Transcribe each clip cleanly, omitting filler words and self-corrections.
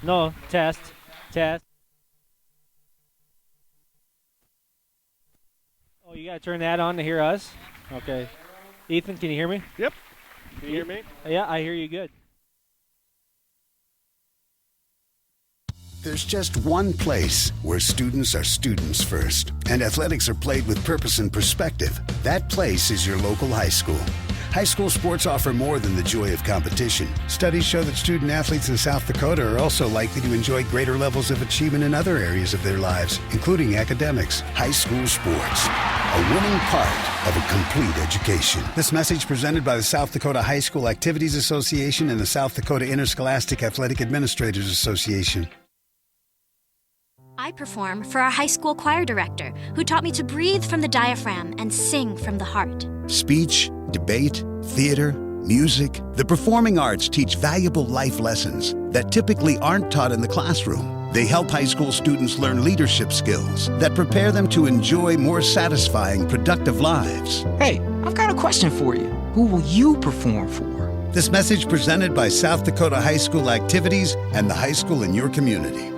No, test. Test. Oh, you got to turn that on to hear us? Okay. Ethan, can you hear me? Yep. Can you hear me? Yeah, I hear you good. There's just one place where students are students first, and athletics are played with purpose and perspective. That place is your local high school. High school sports offer more than the joy of competition. Studies show that student athletes in South Dakota are also likely to enjoy greater levels of achievement in other areas of their lives, including academics. High school sports, a winning part of a complete education. This message presented by the South Dakota High School Activities Association and the South Dakota Interscholastic Athletic Administrators Association. I perform for our high school choir director, who taught me to breathe from the diaphragm and sing from the heart. Speech, debate, theater, music. The performing arts teach valuable life lessons that typically aren't taught in the classroom. They help high school students learn leadership skills that prepare them to enjoy more satisfying, productive lives. Hey, I've got a question for you. Who will you perform for? This message presented by South Dakota High School Activities and the high school in your community.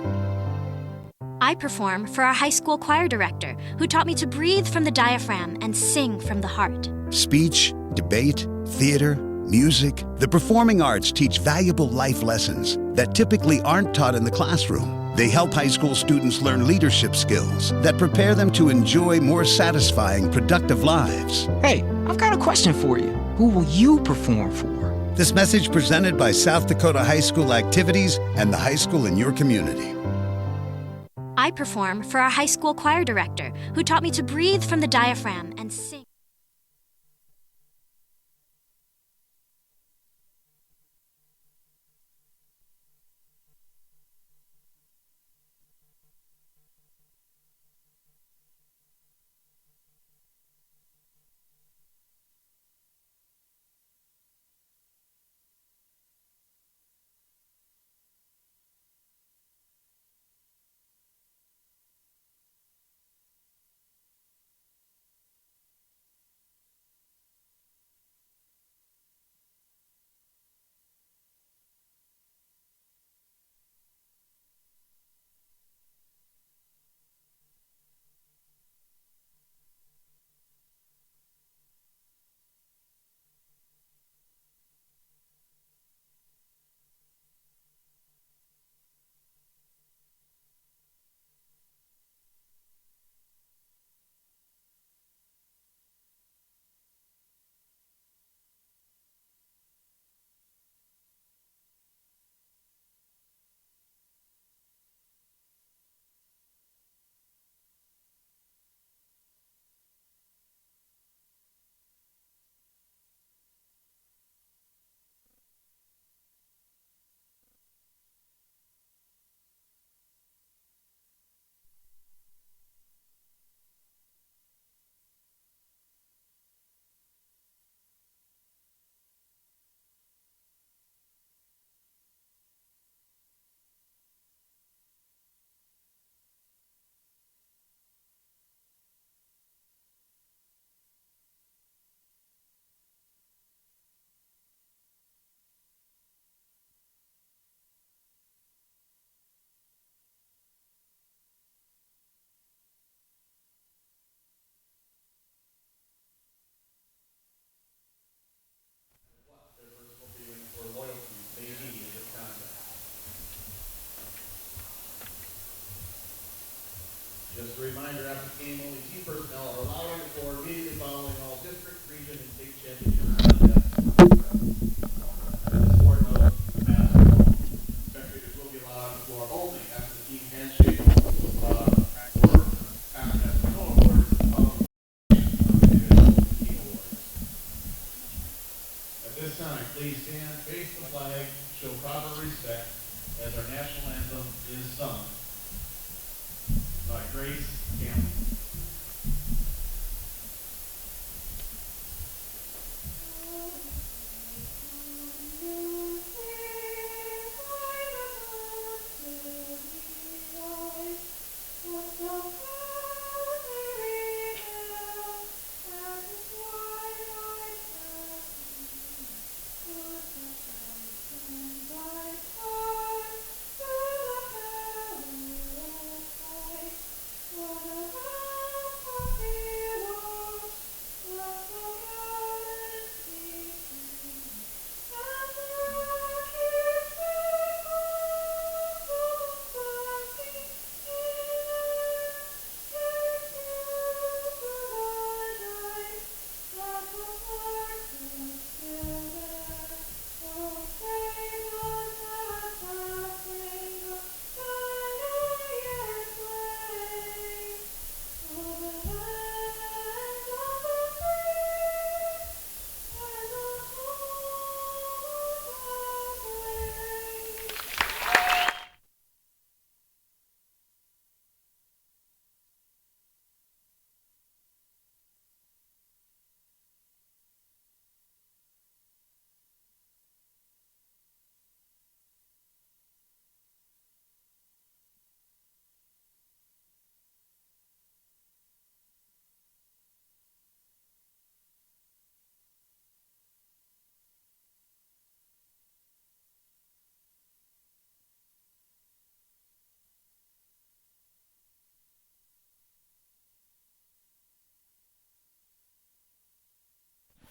I perform for our high school choir director, who taught me to breathe from the diaphragm and sing from the heart. Speech, debate, theater, music. The performing arts teach valuable life lessons that typically aren't taught in the classroom. They help high school students learn leadership skills that prepare them to enjoy more satisfying, productive lives. Hey, I've got a question for you. Who will you perform for? This message presented by South Dakota High School Activities and the high school in your community. I perform for our high school choir director, who taught me to breathe from the diaphragm and sing. Just a reminder, after the game, only team personnel are allowed on the floor immediately following all district, region, and state championship contests. This board note, basketball. Spectators will be allowed on the floor only after the team handshake or contest with no awards following the team awards. At this time, please stand, face the flag, show proper respect as our national anthem is sung by Grace Campbell.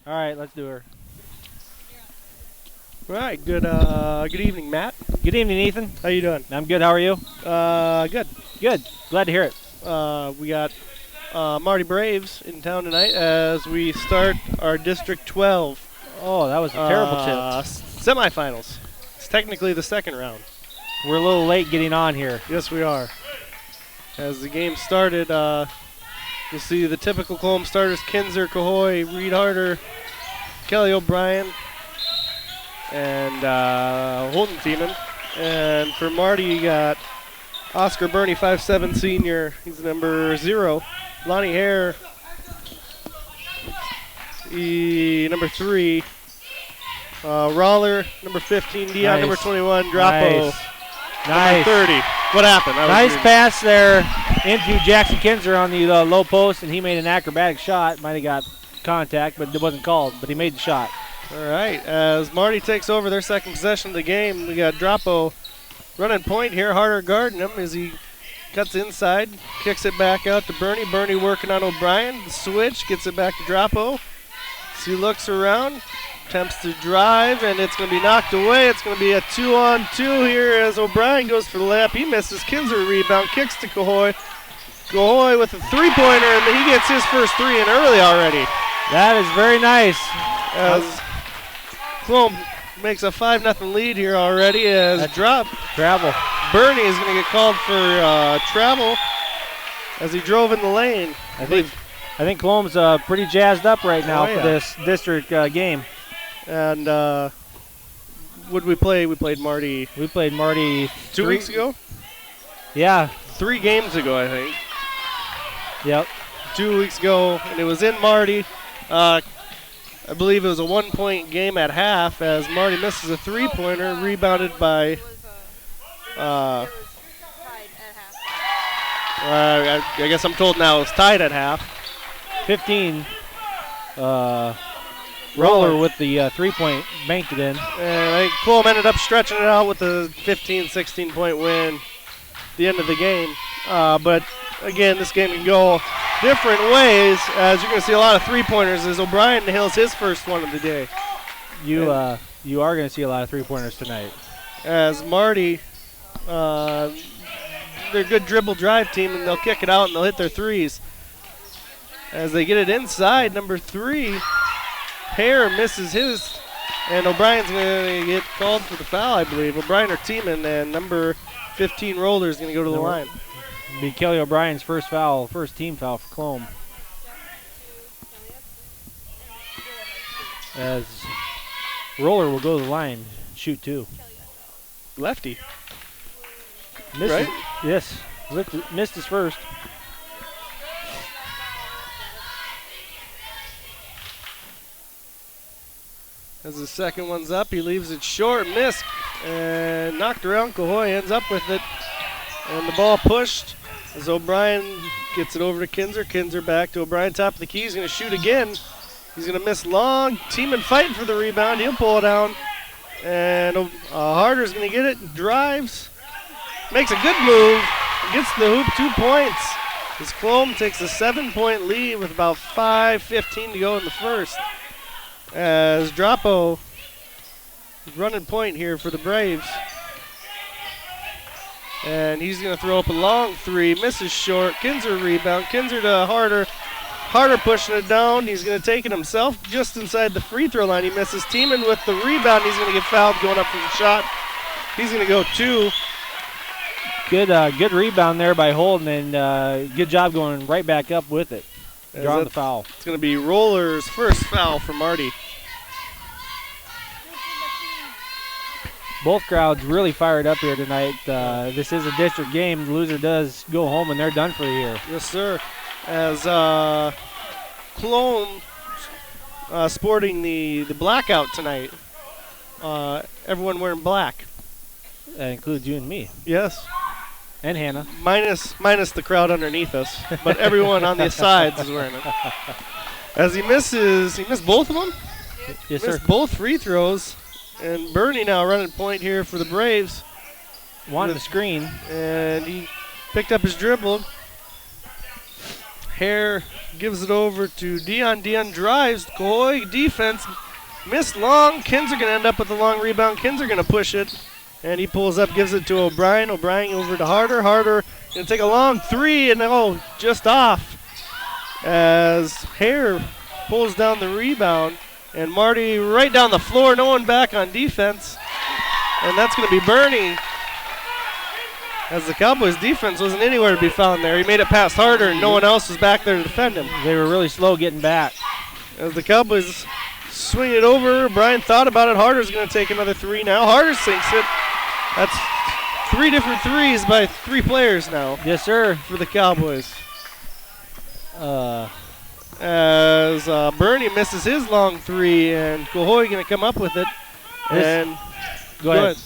All right, let's do her. All right. Good evening, Matt. Good evening, Ethan. How you doing? I'm good. How are you? Good. Good. Glad to hear it. We got Marty Braves in town tonight as we start our District 12 Oh, that was a terrible tip. semifinals. It's technically the second round. We're a little late getting on here. Yes, we are. As the game started, you'll see the typical Colome starters: Kinzer, Cahoy, Reed Harder, Kelly O'Brien, and Holden Thiemann. And for Marty, you got Oscar Burney, 5'7" senior. He's number 0. Lonnie Hare, number 3. Roller, number 15. Dion, Nice. number 21. Drapo, Nice. number 30. What happened? Nice pass there into Jackson Kinzer on the low post, and he made an acrobatic shot. Might have got contact, but it wasn't called. But he made the shot. All right, as Marty takes over their second possession of the game, we got Drapo running point here. Harder guarding him as he cuts inside, kicks it back out to Burney. Burney working on O'Brien. The switch, gets it back to Drapo. So he looks around, attempts to drive, and it's going to be knocked away. It's going to be a 2-on-2 here as O'Brien goes for the layup. He misses. Kinzer rebound, kicks to Cahoy. Cahoy with a three-pointer, and he gets his first three in early already. That is very nice. As Colome makes a 5-0 lead here already as Travel. Burney is going to get called for travel as he drove in the lane. I think Colome's pretty jazzed up right now for this district game. And what did we play? We played Marty. We played Marty 2 weeks ago? Yeah. 3 games ago, I think. Yep. 2 weeks ago, and it was in Marty. I believe it was a 1-point game at half as Marty misses a three-pointer, rebounded by. I guess I'm told now it's tied at half. 15. Roller with the 3-point banked it in. And I think Colome ended up stretching it out with a 15, 16-point win at the end of the game. But again, this game can go different ways as you're going to see a lot of three-pointers as O'Brien nails his first one of the day. You are going to see a lot of three-pointers tonight. As Marty, they're a good dribble drive team, and they'll kick it out and they'll hit their threes. As they get it inside, number 3, Hare misses his, and O'Brien's going to get called for the foul, I believe. O'Brien or Thiemann, and number 15, Roller, is going to go to the line. Be Kelly O'Brien's first team foul for Colome. As Roller will go to the line, shoot 2. Lefty. Missed Right? Yes. Missed his first. As the second one's up, he leaves it short, missed, and knocked around. Cahoy ends up with it, and the ball pushed as O'Brien gets it over to Kinzer. Kinzer back to O'Brien, top of the key. He's going to shoot again. He's going to miss long. Thiemann fighting for the rebound. He'll pull it down, and Harder's going to get it. Drives, makes a good move, gets the hoop, 2 points. As Colome takes a 7-point lead with about 5:15 to go in the first. As Drapo is running point here for the Braves. And he's going to throw up a long 3, misses short. Kinzer rebound, Kinzer to Harder. Harder pushing it down. He's going to take it himself just inside the free throw line. He misses. Thiemann with the rebound. He's going to get fouled going up for the shot. He's going to go 2. Good rebound there by Holden, and good job going right back up with it. Drawing the foul. It's going to be Roller's first foul for Marty. Both crowds really fired up here tonight. This is a district game. The loser does go home, and they're done for the year. Yes, sir. As Colome sporting the blackout tonight. Everyone wearing black. That includes you and me. Yes. And Hannah. Minus the crowd underneath us, but everyone on the sides is wearing it. As he missed both of them? Yes, sir. Missed both free throws. And Burney now running point here for the Braves. Wanted the screen. And he picked up his dribble. Hare gives it over to Dion. Dion drives. Coy defense missed long. Kinzer going to end up with a long rebound. Kinzer going to push it. And he pulls up, gives it to O'Brien. O'Brien over to Harder. Harder going to take a long three, and just off. As Hare pulls down the rebound. And Marty right down the floor. No one back on defense. And that's going to be Bernie. As the Cowboys' defense wasn't anywhere to be found there. He made it past Harder, and no one else was back there to defend him. They were really slow getting back. As the Cowboys swing it over, Brian thought about it. Harder's going to take another three now. Harder sinks it. That's 3 different threes by 3 players now. Yes, sir. For the Cowboys. As Bernie misses his long three, and Cohoy going to come up with it. And go ahead.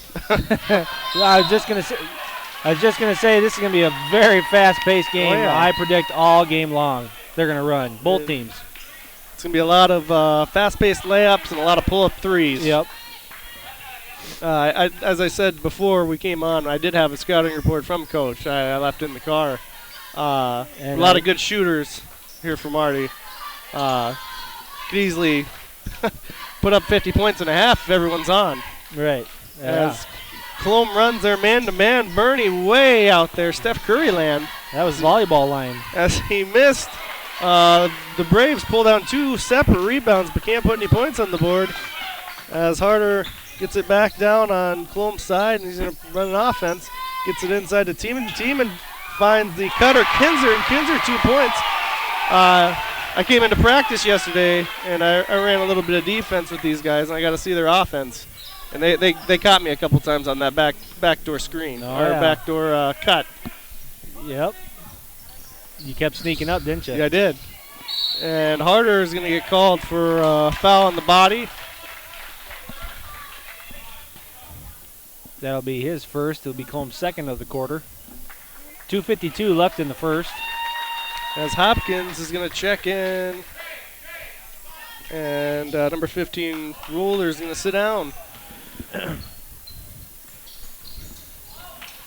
I was just going to say this is going to be a very fast-paced game. Oh, yeah. I predict all game long they're going to run, both teams. It's going to be a lot of fast-paced layups and a lot of pull-up threes. Yep. As I said before we came on, I did have a scouting report from Coach. I left it in the car. A lot of good shooters here for Marty. Could easily put up 50 points and a half if everyone's on. Right. Yeah. As Colome runs their man-to-man. Bernie way out there. Steph Curry land. That was volleyball line. As he missed, the Braves pull down 2 separate rebounds but can't put any points on the board. As Harder gets it back down on Colome's side, and he's going to run an offense. Gets it inside the team, and finds the cutter, Kinzer, and Kinzer 2 points. I came into practice yesterday, and I ran a little bit of defense with these guys, and I got to see their offense. And they caught me a couple times on that backdoor screen, backdoor cut. Yep. You kept sneaking up, didn't you? Yeah, I did. And Harder is going to get called for a foul on the body. That'll be his first. It'll be Colome's second of the quarter. 2:52 left in the first. As Hopkins is going to check in. And number 15, Ruler, is going to sit down.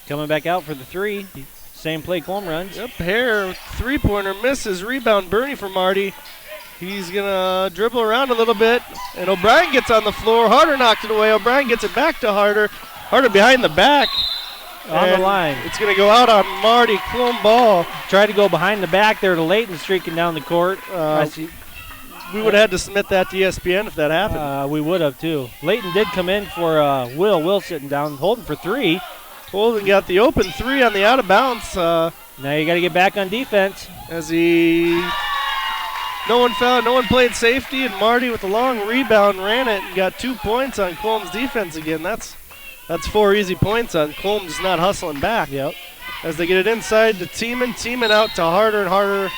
Coming back out for the three. Same play Colome runs. Yep, Hare, three-pointer misses. Rebound, Bernie for Marty. He's going to dribble around a little bit. And O'Brien gets on the floor. Harder knocked it away. O'Brien gets it back to Harder. Harder behind the back. On the line. It's going to go out on Marty. Colome ball. Tried to go behind the back there to Leighton streaking down the court. We would have had to submit that to ESPN if that happened. We would have, too. Leighton did come in for Will. Will sitting down, holding for three. Holden got the open three on the out of bounds. Now you got to get back on defense. As no one fouled, no one played safety, and Marty with a long rebound ran it and got 2 points on Colome's defense again. That's 4 easy points on Colome just not hustling back. Yep. As they get it inside to Tiemann out to Harder, and Harder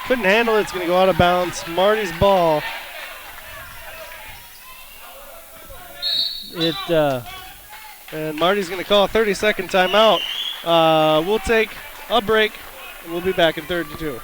couldn't handle it. It's going to go out of bounds. Marty's ball. And Marty's going to call a 30-second timeout. We'll take a break, and we'll be back in 32.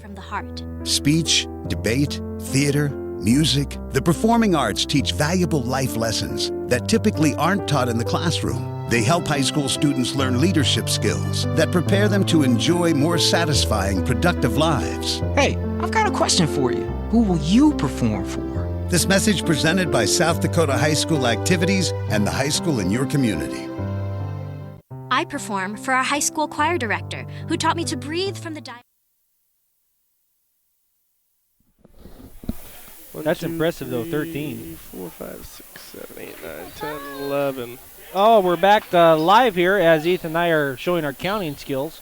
From the heart. Speech, debate, theater, music. The performing arts teach valuable life lessons that typically aren't taught in the classroom. They help high school students learn leadership skills that prepare them to enjoy more satisfying, productive lives. Hey, I've got a question for you. Who will you perform for? This message presented by South Dakota High School Activities and the high school in your community. I perform for our high school choir director, who taught me to breathe from the diaphragm. That's impressive, though, 13. 4, 5, 6, 7, 8, 9, 10, 11. Oh, we're back live here as Ethan and I are showing our counting skills.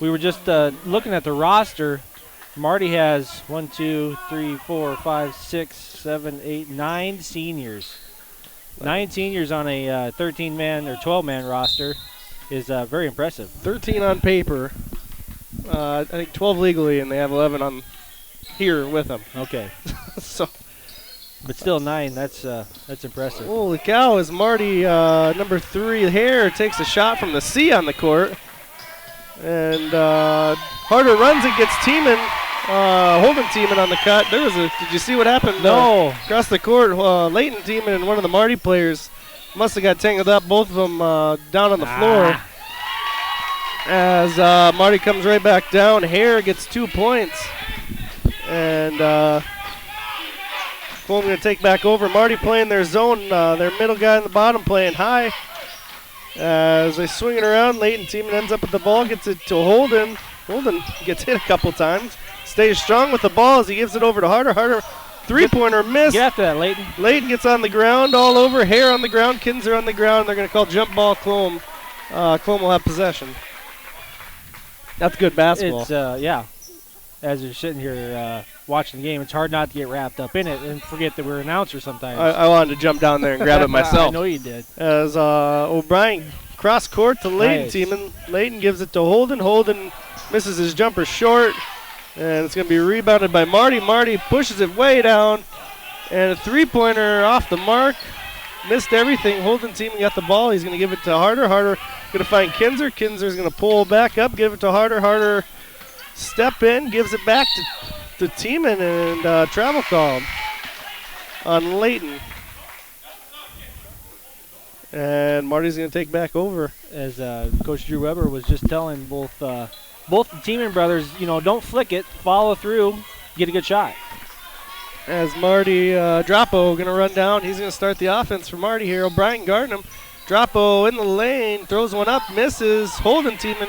We were just looking at the roster. Marty has 1, 2, 3, 4, 5, 6, 7, 8, 9 seniors. 9 seniors on a 13-man or 12-man roster is very impressive. 13 on paper. I think 12 legally, and they have 11 on here with them. Okay. So, but still 9. That's impressive. Holy cow! As Marty, number 3, Hare takes a shot from the C on the court, and Harder runs and gets holding Tiemann on the cut. Did you see what happened? No. Across the court, Leighton Tiemann and one of the Marty players Must have got tangled up, both of them down on the floor. As Marty comes right back down, Hare gets 2 points. And Colome going to take back over. Marty playing their zone, their middle guy in the bottom playing high. As they swing it around, Layton Teeman ends up with the ball, gets it to Holden. Holden gets hit a couple times. Stays strong with the ball as he gives it over to Harder. Harder, three-pointer miss. Get after that, Layton. Layton gets on the ground all over. Hare on the ground, Kinzer on the ground. They're going to call jump ball Colome. Colome will have possession. That's good basketball. It's, yeah. As you're sitting here watching the game, it's hard not to get wrapped up in it and forget that we're announcers sometimes. I wanted to jump down there and grab it myself. I know you did. As O'Brien cross court to Layton Nice. Teeman. Layton gives it to Holden. Holden misses his jumper short. And it's going to be rebounded by Marty. Marty pushes it way down. And a three-pointer off the mark. Missed everything. Holden Teeman got the ball. He's going to give it to Harder. Harder going to find Kinzer. Kinzer's going to pull back up, give it to Harder. Harder step in, gives it back to Teeman, and travel called on Layton. And Marty's going to take back over. As Coach Drew Weber was just telling both the Teeman brothers, don't flick it, follow through, get a good shot. As Marty Droppo going to run down. He's going to start the offense for Marty here. O'Brien guarding him. Droppo in the lane, throws one up, misses. Holden Teeman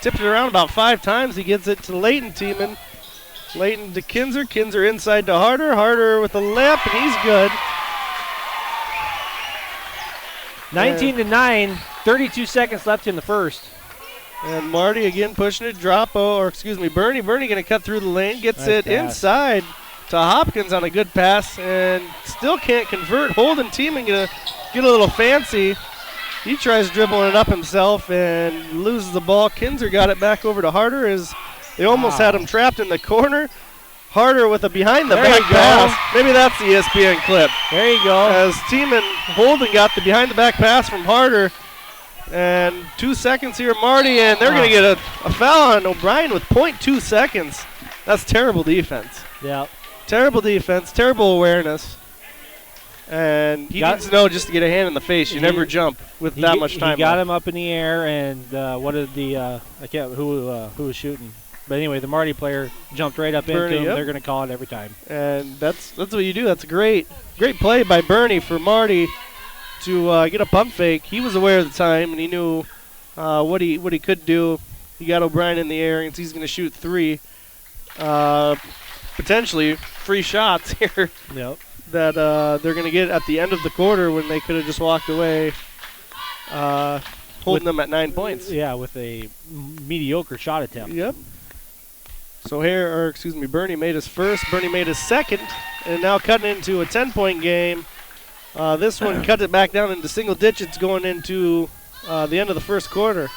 tipped it around about 5 times. He gets it to Layton Teeman. Layton to Kinzer. Kinzer inside to Harder. Harder with a layup, and he's good. 19-9, 32 seconds left in the first. And Marty again pushing it. Bernie. Bernie going to cut through the lane. Gets Nice it pass. inside to Hopkins on a good pass, and still can't convert. Holden Teeman going to get a little fancy. He tries dribbling it up himself and loses the ball. Kinzer got it back over to Harder as they almost had him trapped in the corner. Harder with a behind-the-back pass. Maybe that's the ESPN clip. There you go. As Teeman Holden got the behind-the-back pass from Harder. And 2 seconds here, Marty, and they're going to get a foul on O'Brien with 0.2 seconds. That's terrible defense. Yeah. Terrible defense, terrible awareness. And he needs to know just to get a hand in the face. You never jump with that much time. He got left. him up in the air, and what did I can't who was shooting. But anyway, the Marty player jumped right up Bernie, into him. yep. They're going to call it every time. And that's what you do. That's a great play by Bernie for Marty to get a pump fake. He was aware of the time, and he knew what he could do. He got O'Brien in the air, and he's going to shoot 3. Potentially free shots here. Yep. That they're going to get at the end of the quarter when they could have just walked away, holding them at 9 points. Yeah, with a mediocre shot attempt. Yep. So Bernie made his first, Bernie made his second, and now cutting into a 10-point game. This one cut it back down into single digits going into the end of the first quarter.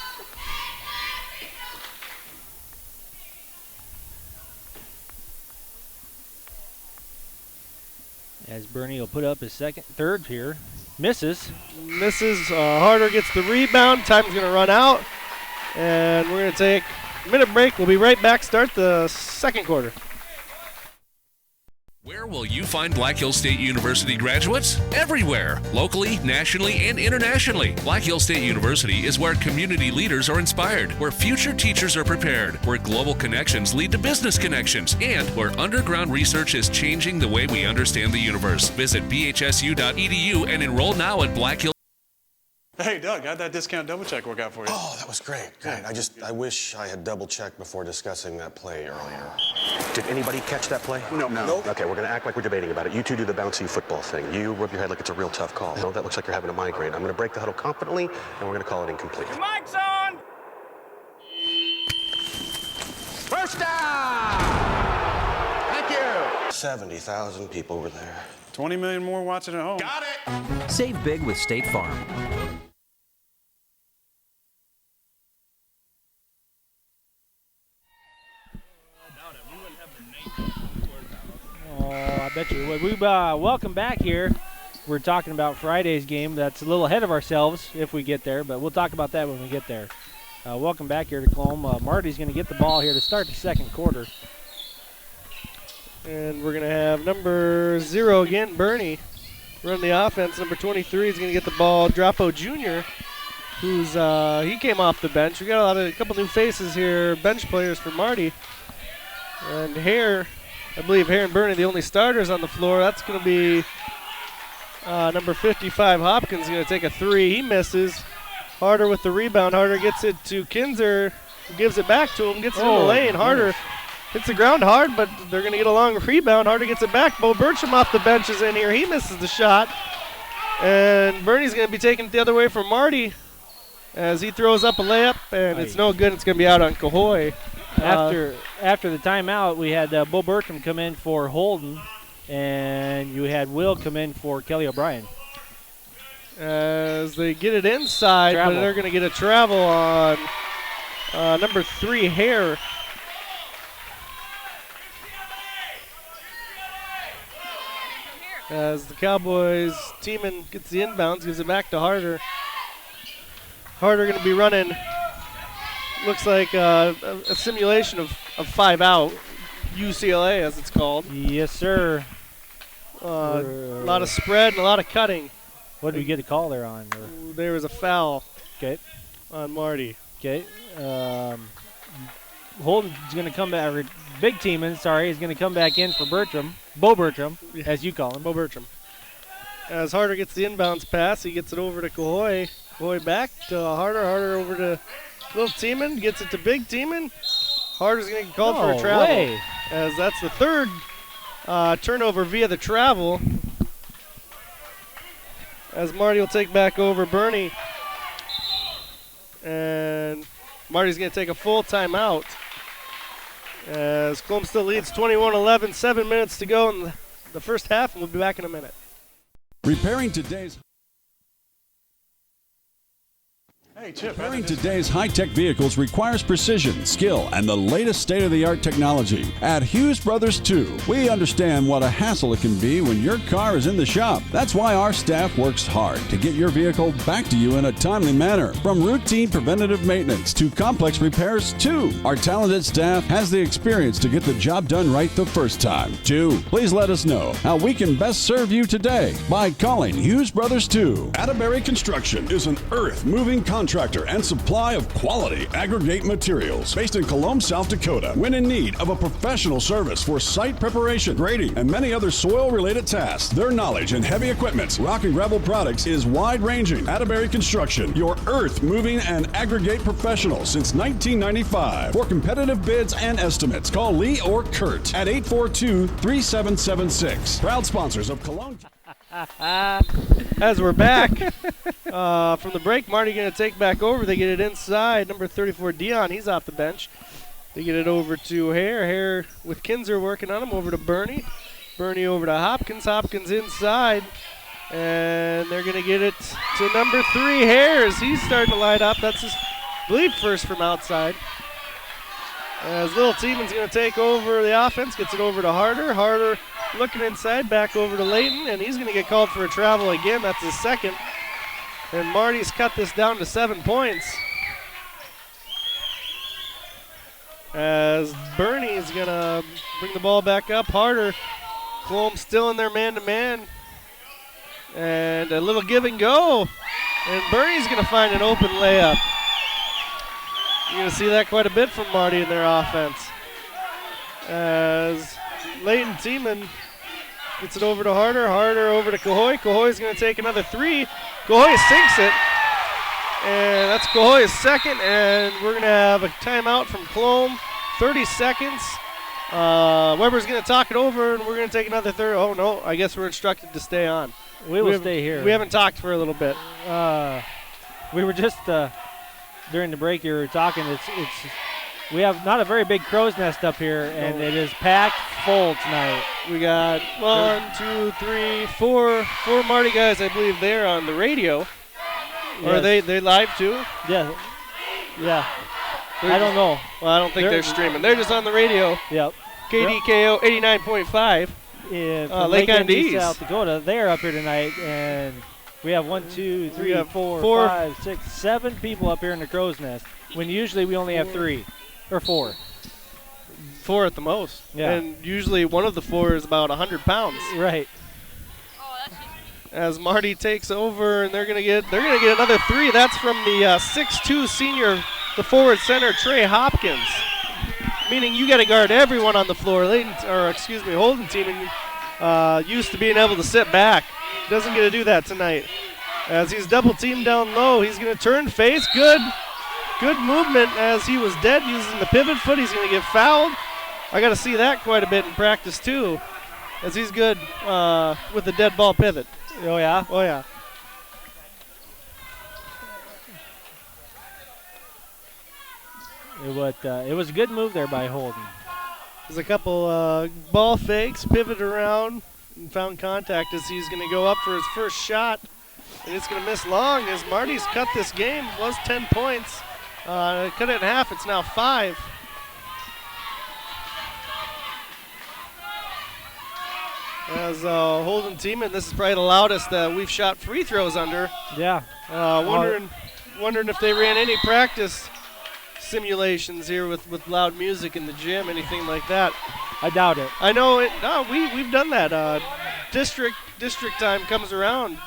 As Bernie will put up his third here. Misses. Harder gets the rebound. Time's going to run out. And we're going to take a minute break. We'll be right back. Start the second quarter. Where will you find Black Hills State University graduates? Everywhere, locally, nationally, and internationally. Black Hills State University is where community leaders are inspired, where future teachers are prepared, where global connections lead to business connections, and where underground research is changing the way we understand the universe. Visit bhsu.edu and enroll now at Black Hills. Hey, Doug, how'd that discount double check work out for you? Oh, that was great. I wish I had double checked before discussing that play earlier. Did anybody catch that play? No. Okay, we're gonna act like we're debating about it. You two do the bouncy football thing. You rub your head like it's a real tough call. No, that looks like you're having a migraine. I'm gonna break the huddle confidently, and we're gonna call it incomplete. Mike's on! First down! Thank you! 70,000 people were there. 20 million more watching at home. Got it! Save big with State Farm. Oh, I bet you would. We welcome back here. We're talking about Friday's game. That's a little ahead of ourselves if we get there, but we'll talk about that when we get there. Welcome back here to Colome. Marty's going to get the ball here to start the second quarter. And we're going to have number 0 again, Bernie. run the offense. Number 23 is going to get the ball. Drapo Jr., who's he came off the bench. We got a couple new faces here, bench players for Marty. And Hare, I believe Hare and Bernie, the only starters on the floor. That's going to be number 55, Hopkins, going to take a three. He misses. Harder with the rebound. Harder gets it to Kinzer, gives it back to him, gets it in the lane. Harder hits the ground hard, but they're going to get a long rebound. Harder gets it back. Bo Bertram off the bench is in here. He misses the shot. And Bernie's going to be taking it the other way from Marty as he throws up a layup, and it's no good. It's going to be out on Cahoy. After the timeout, we had Bo Bertram come in for Holden, and you had Will come in for Kelly O'Brien. As they get it inside, but they're going to get a travel on number 3, Hare. As the Cowboys teaming gets the inbounds, gives it back to Harder. Harder going to be running, looks like a simulation of 5 out, UCLA as it's called. Yes, sir. A lot of spread and a lot of cutting. What did we get a call there on? There was a foul. Okay. On Marty. Okay. Holden's going to come back, or Big Teeman, sorry, is going to come back in for Bertram. Bo Bertram, as you call him. Bo Bertram. As Harder gets the inbounds pass, he gets it over to Cahoy. Cahoy back to Harder. Harder over to Little Teeman. Gets it to Big Teeman. Harder's going to get called for a travel. Way. As that's the third turnover via the travel. As Marty will take back over Bernie. And Marty's going to take a full timeout. As Colome still leads 21-11, 7 minutes to go in the first half, and we'll be back in a minute. Repairing today's high-tech vehicles requires precision, skill, and the latest state-of-the-art technology. At Hughes Brothers 2, we understand what a hassle it can be when your car is in the shop. That's why our staff works hard to get your vehicle back to you in a timely manner. From routine preventative maintenance to complex repairs, too. Our talented staff has the experience to get the job done right the first time. 2. Please let us know how we can best serve you today by calling Hughes Brothers 2. Atterbury Construction is an earth-moving contractor and supply of quality aggregate materials based in Colome, South Dakota. When in need of a professional service for site preparation, grading, and many other soil-related tasks, their knowledge in heavy equipment, rock and gravel products is wide-ranging. Atterbury Construction, your earth-moving and aggregate professional since 1995. For competitive bids and estimates, call Lee or Kurt at 842-3776. Proud sponsors of Colome. As we're back from the break, Marty going to take back over. They get it inside. Number 34, Dion, he's off the bench. They get it over to Hare. Hare with Kinzer working on him. Over to Bernie. Bernie over to Hopkins. Hopkins inside. And they're going to get it to number 3, Hare, as he's starting to light up. That's his, I believe, first from outside. As Little Teeman's going to take over the offense. Gets it over to Harder. Harder looking inside, back over to Layton, and he's going to get called for a travel again. That's his second. And Marty's cut this down to 7 points. As Bernie's going to bring the ball back up. Harder. Colome still in there man-to-man. And a little give and go. And Bernie's going to find an open layup. You're going to see that quite a bit from Marty in their offense. As Layton Teeman gets it over to Harder. Harder over to Cahoy. Cahoy's going to take another 3. Cahoy sinks it. And that's Cahoy's second. And we're going to have a timeout from Colome. 30 seconds. Weber's going to talk it over, and we're going to take another third. Oh, no. I guess we're instructed to stay on. We will stay here. We haven't talked for a little bit. We were just during the break. You were talking. We have not a very big crow's nest up here, and it is packed full tonight. We got 1, 2, 3, 4 Marty guys, I believe, there on the radio. Yes. Or are they live too? Yeah. I don't know. Well, I don't think they're streaming. They're just on the radio. Yep. KDKO 89.5. Lake Andes, South Dakota. They're up here tonight, and we have 1, 2, 3, 4, 5, 6, 7 people up here in the crow's nest. When usually we only have 3 or 4. 4 at the most. Yeah. And usually one of the 4 is about 100 pounds. Right. as Marty takes over, and they're gonna get another 3. That's from the 6'2" senior, the forward center Trey Hopkins. Meaning you got to guard everyone on the floor. Holden team used to being able to sit back. Doesn't get to do that tonight. As he's double teamed down low, he's gonna turn face. Good movement as he was dead using the pivot foot. He's gonna get fouled. I got to see that quite a bit in practice too, as he's good with the dead ball pivot. Oh, yeah? Oh, yeah. It was a good move there by Holden. There's a couple ball fakes, pivot around, and found contact as he's going to go up for his first shot. And it's going to miss long as Marty's cut this game. It was 10 points. Cut it in half. It's now 5. As Holden team, and this is probably the loudest we've shot free throws under. Yeah. Wondering if they ran any practice simulations here with loud music in the gym, anything like that. I doubt it. I know it. No, we've done that. District time comes around,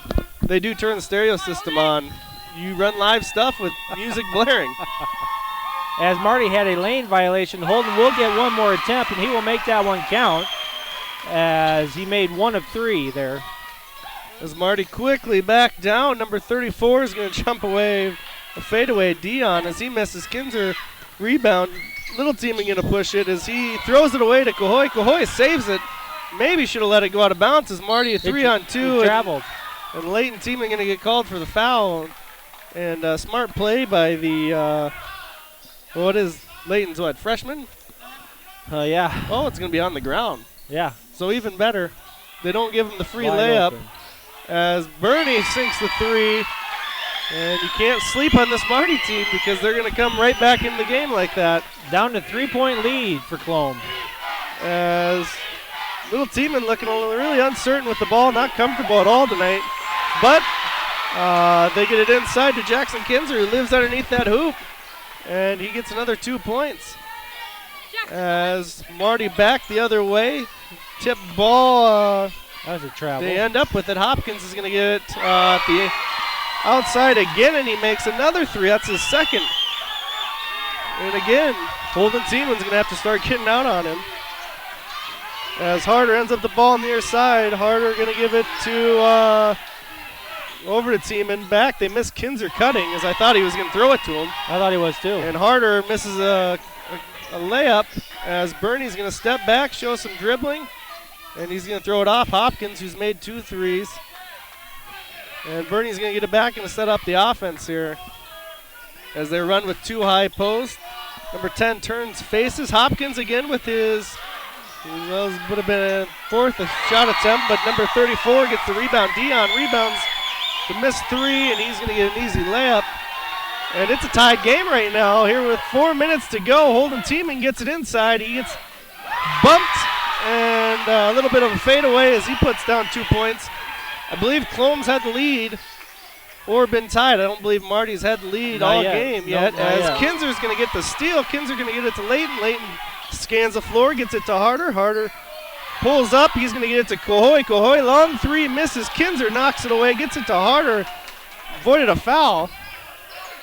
they do turn the stereo system on. You run live stuff with music blaring. As Marty had a lane violation, Holden will get one more attempt, and he will make that one count, as he made 1 of 3 there. As Marty quickly back down, number 34 is going to jump away, a fadeaway Dion as he misses Kinzer. Rebound, little teaming going to push it as he throws it away to Cahoy. Cahoy saves it. Maybe should have let it go out of bounds as Marty a 3-on-2. Traveled. And Leighton teaming going to get called for the foul. And smart play by the, what is Leighton's freshman? Yeah. Oh, it's going to be on the ground. Yeah. So even better. They don't give him the free Wide layup open. as Bernie sinks the 3. And you can't sleep on this Marty team because they're going to come right back in the game like that. Down to 3-point lead for Colome. As little Teeman looking really uncertain with the ball, not comfortable at all tonight. But they get it inside to Jackson Kinzer, who lives underneath that hoop. And he gets another 2 points. As Marty back the other way. Tip ball. That was a travel. They end up with it. Hopkins is going to get it at the outside again, and he makes another 3. That's his second. And again, Holden Seaman's going to have to start getting out on him. As Harder ends up the ball on the near side. Harder going to give it to over to Seaman. Back. They miss Kinzer cutting, as I thought he was going to throw it to him. I thought he was too. And Harder misses a layup as Bernie's going to step back, show some dribbling, and he's going to throw it off Hopkins, who's made 2 threes. And Bernie's going to get it back and set up the offense here as they run with 2 high posts. Number 10 turns faces. Hopkins again with his, would have been a 4th shot attempt, but number 34 gets the rebound. Dion rebounds the missed 3, and he's going to get an easy layup. And it's a tied game right now here with 4 minutes to go. Holden Teeman gets it inside. He gets bumped and a little bit of a fadeaway as he puts down 2 points. I believe Clome's had the lead or been tied. I don't believe Marty's had the lead all game yet. As Kinzer's going to get the steal. Kinzer going to get it to Leighton. Leighton scans the floor, gets it to Harder. Harder pulls up. He's going to get it to Cahoy. Cahoy, long 3, misses. Kinzer knocks it away, gets it to Harder. Avoided a foul.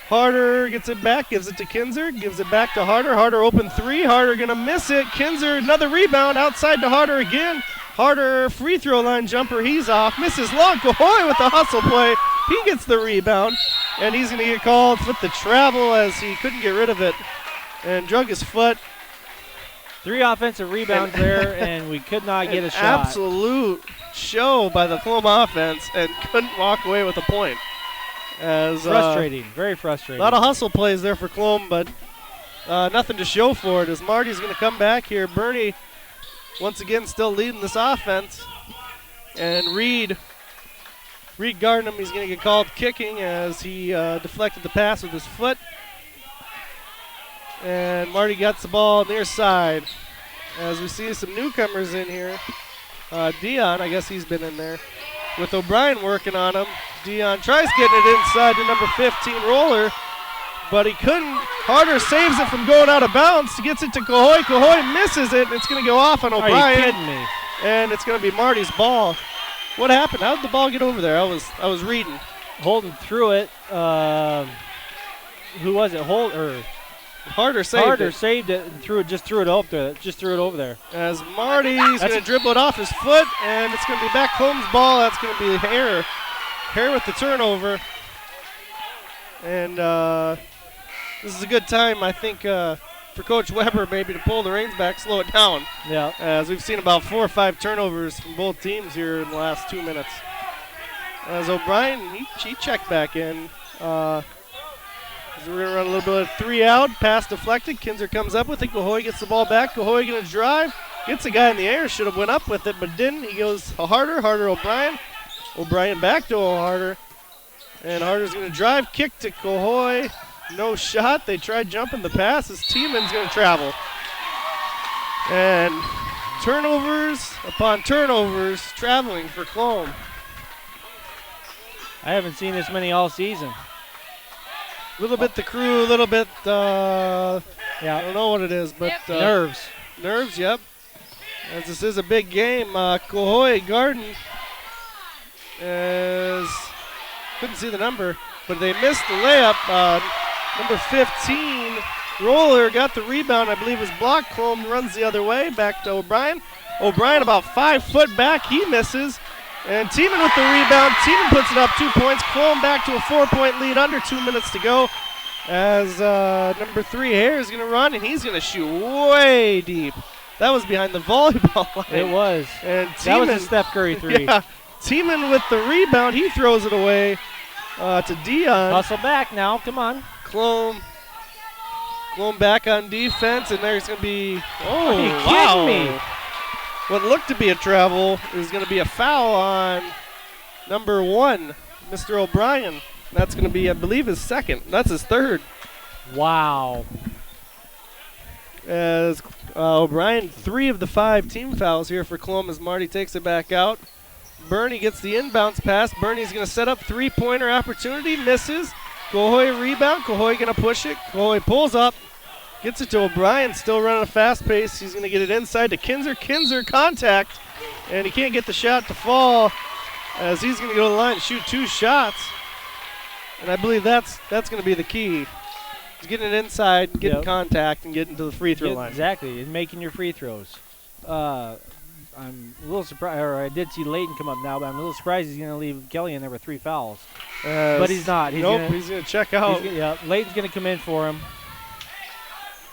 Harder gets it back, gives it to Kinzer, gives it back to Harder. Harder open 3. Harder going to miss it. Kinzer, another rebound outside to Harder again. Harder free throw line jumper, he's off. Misses long. Cahoy with the hustle play. He gets the rebound, and he's going to get called with the travel as he couldn't get rid of it and drug his foot. 3 offensive rebounds there, and we could not get a shot. Absolute show by the Colome offense, and couldn't walk away with a point. As frustrating, very frustrating. A lot of hustle plays there for Colome, but nothing to show for it as Marty's going to come back here. Bernie, once again, still leading this offense. And Reed guarding him. He's going to get called kicking as he deflected the pass with his foot. And Marty gets the ball near side as we see some newcomers in here. Dion, I guess he's been in there. With O'Brien working on him. Dion tries getting it inside to number 15, Roller, but he couldn't. Harder saves it from going out of bounds. He gets it to Cahoy. Cahoy misses it. It's going to go off on O'Brien. Are you kidding me? And it's going to be Marty's ball. What happened? How did the ball get over there? I was reading. Holden threw it. Who was it? Harder saved it. Saved it and threw it over there. As Marty's going to dribble it off his foot, and it's going to be back Colome's ball. That's going to be Hare. Hare with the turnover. And this is a good time, I think, for Coach Weber maybe to pull the reins back, slow it down. Yeah. As we've seen about 4 or 5 turnovers from both teams here in the last 2 minutes. As O'Brien, he checked back in. We're going to run a little bit of 3 out. Pass deflected. Kinzer comes up with it. Cahoy gets the ball back. Cahoy going to drive. Gets a guy in the air. Should have went up with it, but didn't. He goes Harder O'Brien. O'Brien back to Harder. And Harder's going to drive. Kick to Cahoy. No shot. They tried jumping the pass as Tieman's going to travel. And turnovers upon turnovers traveling for Colome. I haven't seen this many all season. A little bit the crew, a little bit, I don't know what it is, but nerves. Nerves, yep. As this is a big game, Cahoy Garden couldn't see the number, but they missed the layup. Number 15, Roller got the rebound, I believe was blocked. Colome runs the other way, back to O'Brien. O'Brien about 5 foot back, he misses. And Tiemann with the rebound. Tiemann puts it up 2 points. Colome back to a 4-point lead, under 2 minutes to go. As number 3, Hare, is going to run, and he's going to shoot way deep. That was behind the volleyball line. It was. And that was a Steph Curry 3. Yeah, Tiemann with the rebound. He throws it away to Dion. Hustle back now. Come on. Colome back on defense, and there's going to be, are you kidding me? What looked to be a travel is going to be a foul on number 1, Mr. O'Brien. That's going to be, I believe, his second. That's his third. Wow. As O'Brien, 3 of the 5 team fouls here for Colome as Marty takes it back out. Bernie gets the inbounds pass. Bernie's going to set up 3-pointer opportunity. Misses. Cahoy rebound. Cahoy going to push it. Cahoy pulls up. Gets it to O'Brien, still running a fast pace. He's going to get it inside to Kinzer. Kinzer contact, and he can't get the shot to fall as he's going to go to the line and shoot 2 shots. And I believe that's going to be the key. He's getting it inside, getting contact, and getting to the free throw line. Exactly, and making your free throws. I'm a little surprised, or I did see Layton come up now, but I'm a little surprised he's going to leave Kelly in there with 3 fouls. But he's not. He's going to check out. Layton's going to come in for him.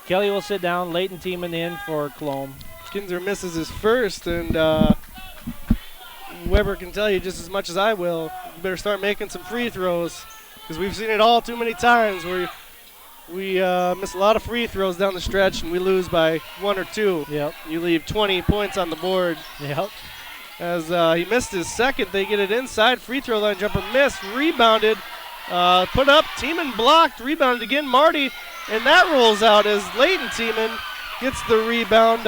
Kelly will sit down. Layton Tiemann in for Colome. Kinzer misses his first, and Weber can tell you just as much as I will. You better start making some free throws because we've seen it all too many times where we miss a lot of free throws down the stretch and we lose by 1 or 2. Yep. You leave 20 points on the board. Yep. As he missed his second, they get it inside. Free throw line jumper missed. Rebounded. Put up. Tiemann blocked. Rebounded again. Marty. And that rolls out as Layton Tiemann gets the rebound.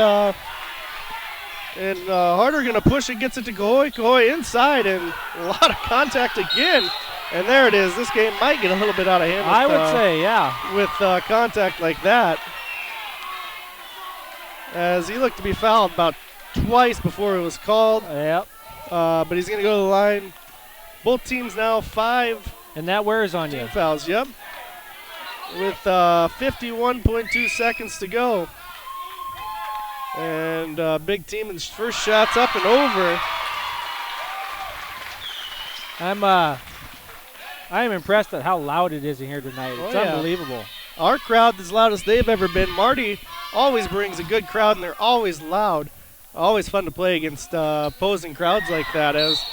And Harder going to push it, gets it to Cahoy. Cahoy inside, and a lot of contact again. And there it is. This game might get a little bit out of hand. I would say, yeah. With contact like that. As he looked to be fouled about twice before it was called. Yep. But he's going to go to the line. Both teams now 5. And that wears on you. Fouls, yep. With 51.2 seconds to go. And Big Tieman's first shot's up and over. I am impressed at how loud it is in here tonight. It's unbelievable. Our crowd is as loud as they've ever been. Marty always brings a good crowd, and they're always loud. Always fun to play against opposing crowds like that. As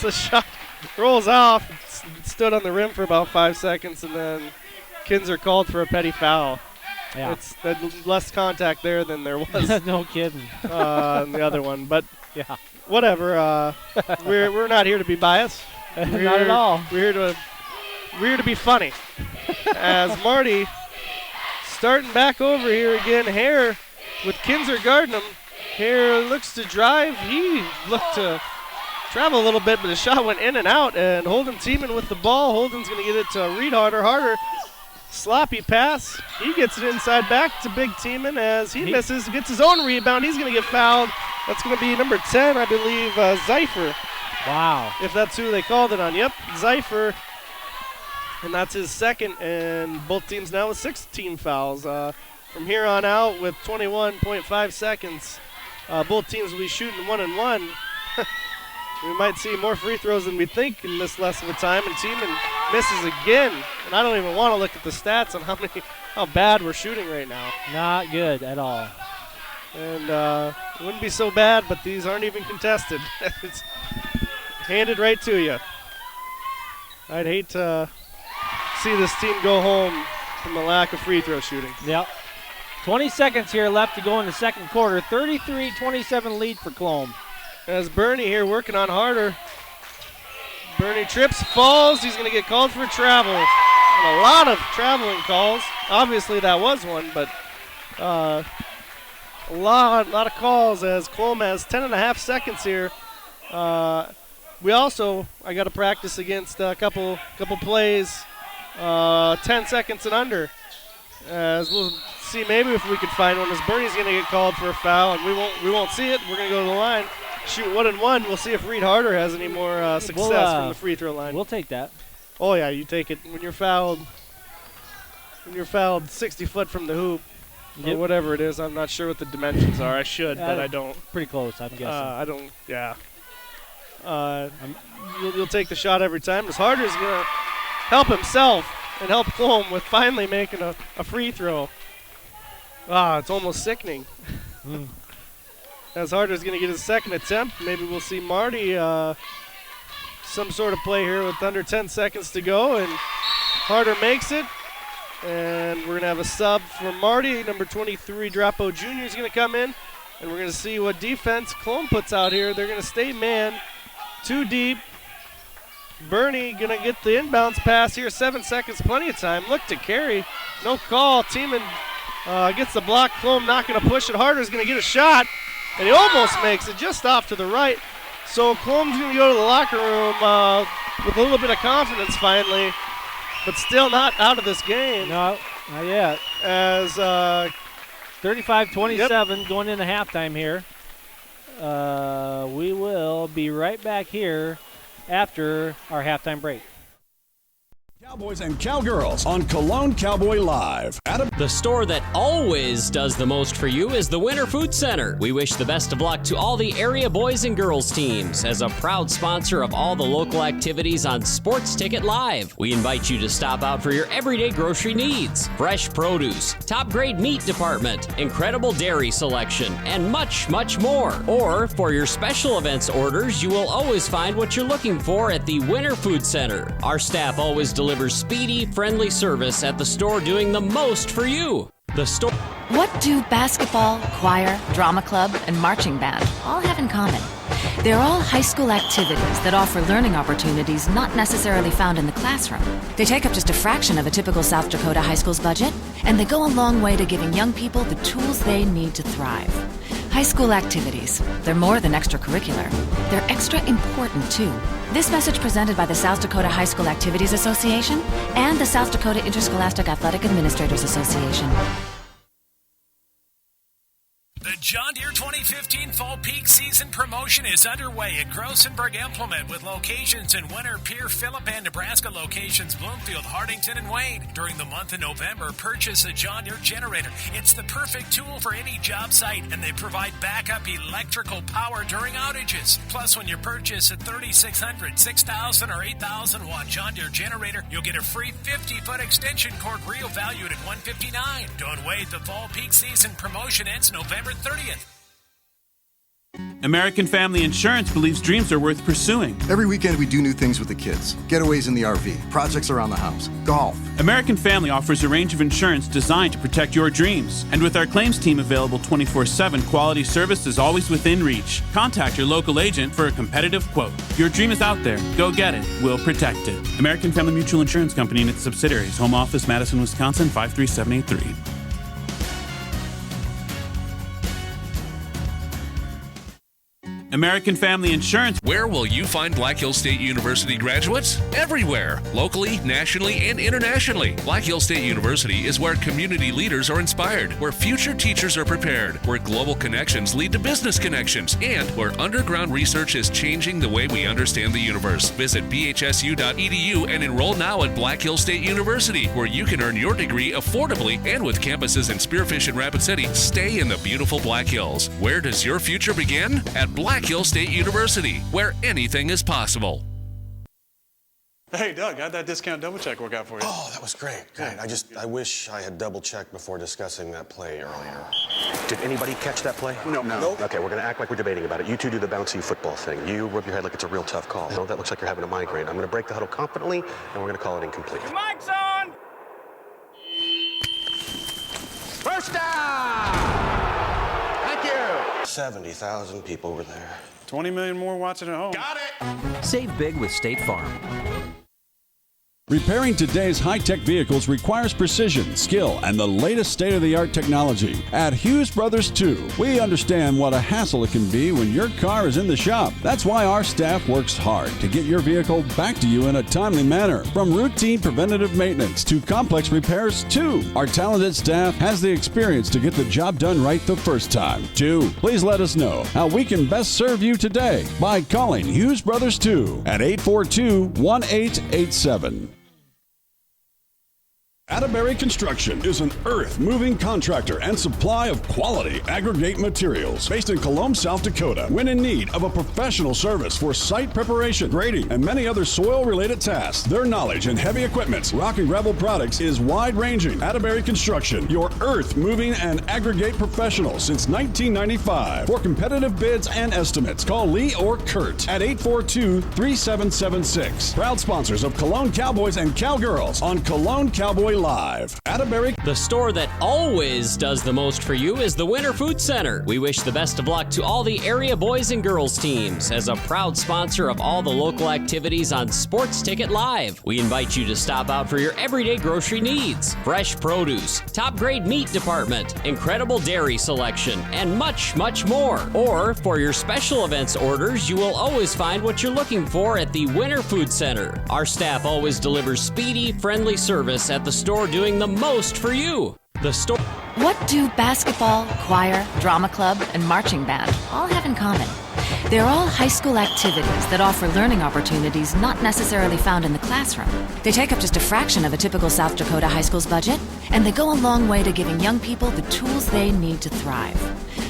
the shot rolls off, it stood on the rim for about 5 seconds, and then Kinzer called for a petty foul. Yeah. It's less contact there than there was. No kidding. On the other one, but yeah, whatever. We're not here to be biased. Not at all. We're here to be funny. As Marty starting back over here again, Hare with Kinzer guarding him. Hare looks to drive. He looked to travel a little bit, but the shot went in and out, and Holden Tiemann with the ball. Holden's going to get it to Reed Harder. Harder Sloppy pass. He gets it inside back to Big Tiemann as he misses, gets his own rebound. He's going to get fouled. That's going to be number 10, I believe, Zeifer. Wow. If that's who they called it on. Yep, Zeifer. And that's his second, and both teams now with 16 fouls. From here on out, with 21.5 seconds, both teams will be shooting 1-1. We might see more free throws than we think in this less of a time, and Tiemann misses again. And I don't even want to look at the stats on how bad we're shooting right now. Not good at all. And it wouldn't be so bad, but these aren't even contested. It's handed right to you. I'd hate to see this team go home from the lack of free throw shooting. Yep. 20 seconds here left to go in the second quarter. 33-27 lead for Colome. As Bernie here working on harder. Bernie trips, falls. He's going to get called for travel. And a lot of traveling calls. Obviously that was one, but a lot of calls as Colome has 10.5 seconds here. I got to practice against a couple plays, 10 seconds and under. As we'll see maybe if we can find one, as Bernie's going to get called for a foul, and we won't see it. We're going to go to the line, shoot 1-1. We'll see if Reed Harder has any more success from the free throw line. We'll take that. Oh yeah, you take it when you're fouled. 60 foot from the hoop, or whatever it is. I'm not sure what the dimensions are. I should, but I don't. Pretty close, I'm guessing. I don't. Yeah. You'll take the shot every time. As Harder's gonna help himself and help Colome with finally making a free throw. It's almost sickening. As Harder's going to get his second attempt, maybe we'll see Marty some sort of play here with under 10 seconds to go, and Harder makes it. And we're going to have a sub for Marty. Number 23, Drapo Jr. is going to come in, and we're going to see what defense Colome puts out here. They're going to stay man, too deep. Bernie going to get the inbounds pass here. 7 seconds, plenty of time. Look to carry. No call. Tiemann gets the block. Colome not going to push it. Harder's going to get a shot, and he almost makes it just off to the right. So Colome's going to go to the locker room with a little bit of confidence finally, but still not out of this game. No, not yet. As 35-27 going into halftime here. We will be right back here after our halftime break. Cowboys and Cowgirls on Colome Cowboy Live. The store that always does the most for you is the Winter Food Center. We wish the best of luck to all the area boys and girls teams. As a proud sponsor of all the local activities on Sports Ticket Live, we invite you to stop out for your everyday grocery needs. Fresh produce, top grade meat department, incredible dairy selection, and much, much more. Or for your special events orders, you will always find what you're looking for at the Winter Food Center. Our staff always delivers speedy, friendly service at the store, doing the most for you. The store. What do basketball, choir, drama club, and marching band all have in common? They're all high school activities that offer learning opportunities not necessarily found in the classroom. They take up just a fraction of a typical South Dakota high school's budget, and they go a long way to giving young people the tools they need to thrive. High school activities, they're more than extracurricular. They're extra important, too. This message presented by the South Dakota High School Activities Association and the South Dakota Interscholastic Athletic Administrators Association. The John Deere 2015 Fall Peak Season Promotion is underway at Grossenberg Implement with locations in Winter, Pierre, Phillip, and Nebraska locations, Bloomfield, Hardington, and Wayne. During the month of November, purchase a John Deere generator. It's the perfect tool for any job site, and they provide backup electrical power during outages. Plus, when you purchase a 3,600, 6,000, or 8,000 watt John Deere generator, you'll get a free 50-foot extension cord reel valued at $159. Don't wait, the Fall Peak Season Promotion ends November 30th. American Family Insurance believes dreams are worth pursuing. Every weekend we do new things with the kids. Getaways in the RV, projects around the house, golf. American Family offers a range of insurance designed to protect your dreams. And with our claims team available 24/7, quality service is always within reach. Contact your local agent for a competitive quote. Your dream is out there. Go get it. We'll protect it. American Family Mutual Insurance Company and its subsidiaries. Home office, Madison, Wisconsin, 53783. American Family Insurance. Where will you find Black Hills State University graduates? Everywhere, locally, nationally, and internationally. Black Hills State University is where community leaders are inspired, where future teachers are prepared, where global connections lead to business connections, and where underground research is changing the way we understand the universe. Visit bhsu.edu and enroll now at Black Hills State University, where you can earn your degree affordably and with campuses in Spearfish and Rapid City. Stay in the beautiful Black Hills. Where does your future begin? At Black Hills State University, where anything is possible. Hey, Doug, how'd that discount double check work out for you? Oh, that was great. I wish I had double checked before discussing that play earlier. Did anybody catch that play? No. Okay, we're going to act like we're debating about it. You two do the bouncy football thing. You rub your head like it's a real tough call. No, that looks like you're having a migraine. I'm going to break the huddle confidently, and we're going to call it incomplete. Mike's on! First down! Thank you! 70,000 people were there. 20 million more watching at home. Got it! Save big with State Farm. Repairing today's high-tech vehicles requires precision, skill, and the latest state-of-the-art technology. At Hughes Brothers 2, we understand what a hassle it can be when your car is in the shop. That's why our staff works hard to get your vehicle back to you in a timely manner. From routine preventative maintenance to complex repairs, too. Our talented staff has the experience to get the job done right the first time. 2. Please let us know how we can best serve you today by calling Hughes Brothers 2 at 842-1887. Atterbury Construction is an earth-moving contractor and supply of quality aggregate materials based in Colome, South Dakota. When in need of a professional service for site preparation, grading, and many other soil-related tasks, their knowledge in heavy equipment, rock and gravel products is wide-ranging. Atterbury Construction, your earth-moving and aggregate professional since 1995. For competitive bids and estimates, call Lee or Kurt at 842-3776. Proud sponsors of Colome Cowboys and Cowgirls on Colome Cowboy Live. Atterbury. The store that always does the most for you is the Winter Food Center. We wish the best of luck to all the area boys and girls teams. As a proud sponsor of all the local activities on Sports Ticket Live, we invite you to stop out for your everyday grocery needs. Fresh produce, top grade meat department, incredible dairy selection, and much, much more. Or for your special events orders, you will always find what you're looking for at the Winter Food Center. Our staff always delivers speedy, friendly service at the store, doing the most for you. The store. What do basketball, choir, drama club, and marching band all have in common? They're all high school activities that offer learning opportunities not necessarily found in the classroom. They take up just a fraction of a typical South Dakota high school's budget, and they go a long way to giving young people the tools they need to thrive.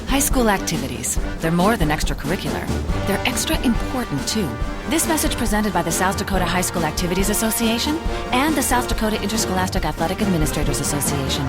High school activities, they're more than extracurricular. They're extra important, too. This message presented by the South Dakota High School Activities Association and the South Dakota Interscholastic Athletic Administrators Association.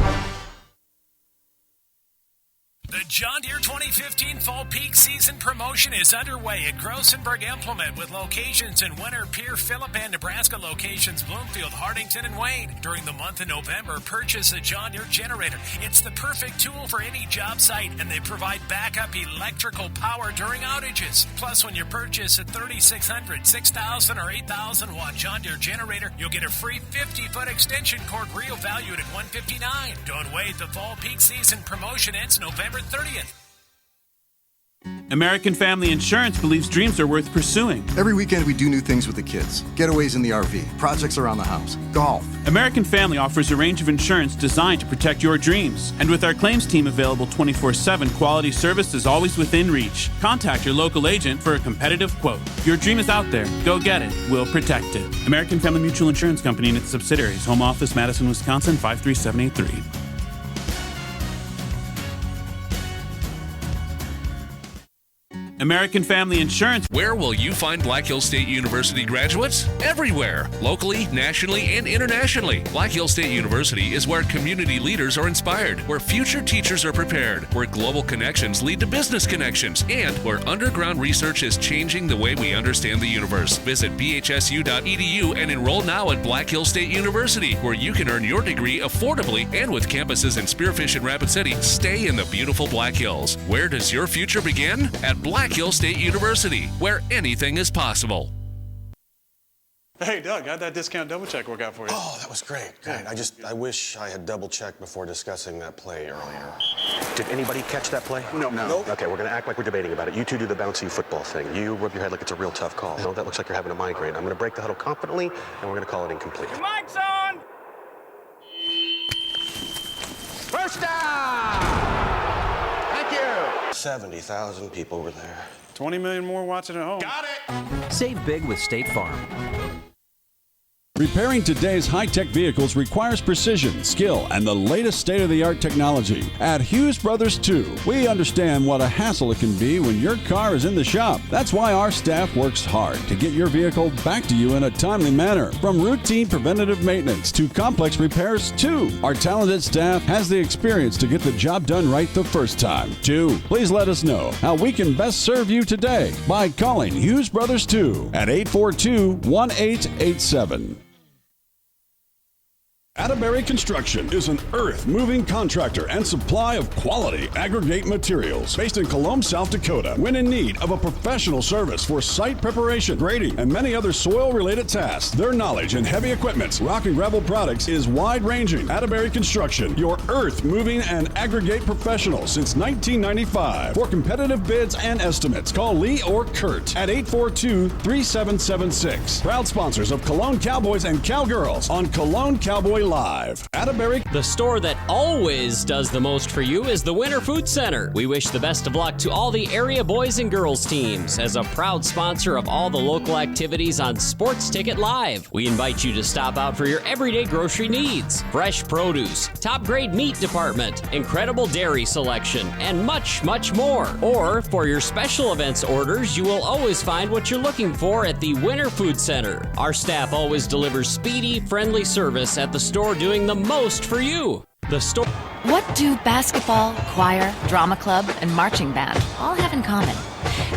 The John Deere 2015 Fall Peak Season Promotion is underway at Grossenberg Implement with locations in Winter, Pierre, Phillip, and Nebraska locations Bloomfield, Hardington, and Wayne. During the month of November, purchase a John Deere generator. It's the perfect tool for any job site, and they provide backup electrical power during outages. Plus, when you purchase a 3,600, 6,000, or 8,000 watt John Deere generator, you'll get a free 50-foot extension cord reel valued at $159. Don't wait, the Fall Peak Season Promotion ends November 30th. American Family Insurance believes dreams are worth pursuing. Every weekend we do new things with the kids. Getaways in the RV, projects around the house, golf. American Family offers a range of insurance designed to protect your dreams. And with our claims team available 24/7, quality service is always within reach. Contact your local agent for a competitive quote. Your dream is out there. Go get it. We'll protect it. American Family Mutual Insurance Company and its subsidiaries. Home office, Madison, Wisconsin, 53783. American Family Insurance. Where will you find Black Hills State University graduates? Everywhere, locally, nationally, and internationally. Black Hills State University is where community leaders are inspired, where future teachers are prepared, where global connections lead to business connections, and where underground research is changing the way we understand the universe. Visit bhsu.edu and enroll now at Black Hills State University, where you can earn your degree affordably and with campuses in Spearfish and Rapid City. Stay in the beautiful Black Hills. Where does your future begin? At Black Hills State University, where anything is possible. Hey, Doug, how'd that discount double check work out for you? Oh, that was great. Great. I wish I had double checked before discussing that play earlier. Did anybody catch that play? No. Okay, we're gonna act like we're debating about it. You two do the bouncy football thing. You rub your head like it's a real tough call. No, that looks like you're having a migraine. I'm gonna break the huddle confidently, and we're gonna call it incomplete. Your mic's on! First down! Thank you! 70,000 people were there. 20 million more watching at home. Got it! Save big with State Farm. Repairing today's high-tech vehicles requires precision, skill, and the latest state-of-the-art technology. At Hughes Brothers 2, we understand what a hassle it can be when your car is in the shop. That's why our staff works hard to get your vehicle back to you in a timely manner. From routine preventative maintenance to complex repairs, too. Our talented staff has the experience to get the job done right the first time. 2. Please let us know how we can best serve you today by calling Hughes Brothers 2 at 842-1887. Atterbury Construction is an earth-moving contractor and supply of quality aggregate materials based in Colome, South Dakota. When in need of a professional service for site preparation, grading, and many other soil-related tasks, their knowledge in heavy equipment, rock and gravel products is wide-ranging. Atterbury Construction, your earth-moving and aggregate professional since 1995. For competitive bids and estimates, call Lee or Kurt at 842-3776. Proud sponsors of Colome Cowboys and Cowgirls on Colome Cowboy Live. Atterbury. The store that always does the most for you is the Winter Food Center. We wish the best of luck to all the area boys and girls teams as a proud sponsor of all the local activities on Sports Ticket Live. We invite you to stop out for your everyday grocery needs. Fresh produce, top grade meat department, incredible dairy selection, and much, much more. Or for your special events orders, you will always find what you're looking for at the Winter Food Center. Our staff always delivers speedy, friendly service at the store doing the most for you. The store. What do basketball, choir, drama club, and marching band all have in common?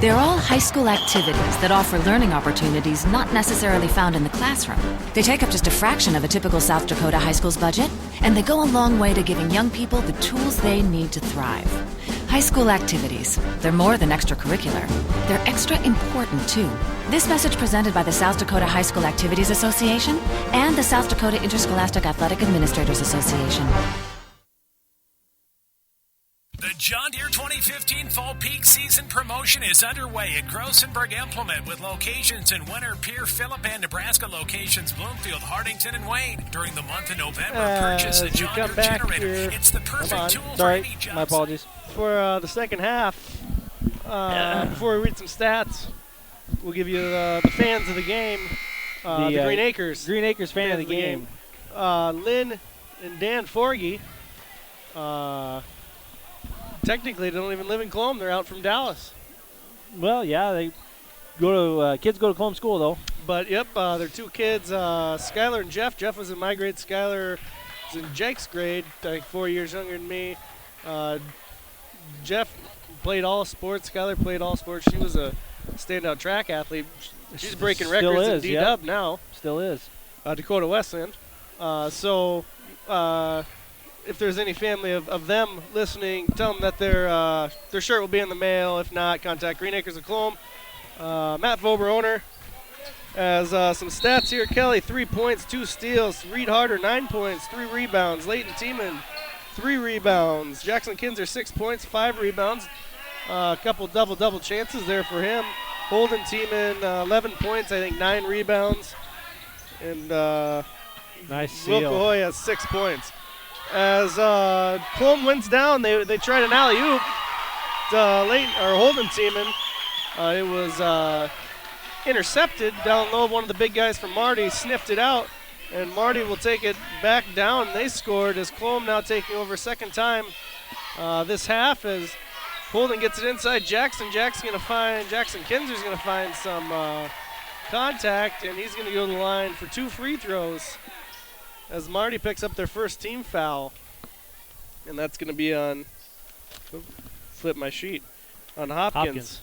They're all high school activities that offer learning opportunities not necessarily found in the classroom. They take up just a fraction of a typical South Dakota high school's budget, and they go a long way to giving young people the tools they need to thrive. High school activities, they're more than extracurricular. They're extra important, too. This message presented by the South Dakota High School Activities Association and the South Dakota Interscholastic Athletic Administrators Association. The John Deere 2015 Fall Peak Season promotion is underway at Grossenberg Implement with locations in Winter, Pierre, Phillip, and Nebraska locations Bloomfield, Hardington, and Wayne. During the month of November, purchase a John Deere generator. Here. It's the perfect tool for Sorry, any job. my apologies. For the second half, before we read some stats, we'll give you the fans of the game, the Green Acres. Green Acres fan of the game. Lynn and Dan Forgy. Technically, they don't even live in Colome. They're out from Dallas. Well, yeah, they go to kids go to Colome school though. But yep, their two kids, Skylar and Jeff. Jeff was in my grade. Skylar was in Jake's grade, I think 4 years younger than me. Jeff played all sports. Skylar played all sports. She was a standout track athlete. She's breaking records in D-Dub now. Still is. Dakota West End. If there's any family of them listening, tell them that their shirt will be in the mail. If not, contact Green Acres of Colome. Matt Vobr, owner, has some stats here. Kelly, 3 points, 2 steals. Reed Harder, 9 points, 3 rebounds. Leighton Tiemann, 3 rebounds. Jackson Kinzer, 6 points, 5 rebounds. A couple double chances there for him. Holden Tiemann, 11 points, I think 9 rebounds. And nice seal. Will Cahoy has 6 points. As Colome wins down, they tried an alley-oop to Holden Tiemann. It was intercepted down low. One of the big guys from Marty sniffed it out, and Marty will take it back down. They scored as Colome now taking over second time this half as Holden gets it inside Jackson. Jackson Kinzer's going to find some contact, and he's going to go to the line for 2 free throws as Marty picks up their first team foul. And that's going to be on, flip my sheet, on Hopkins.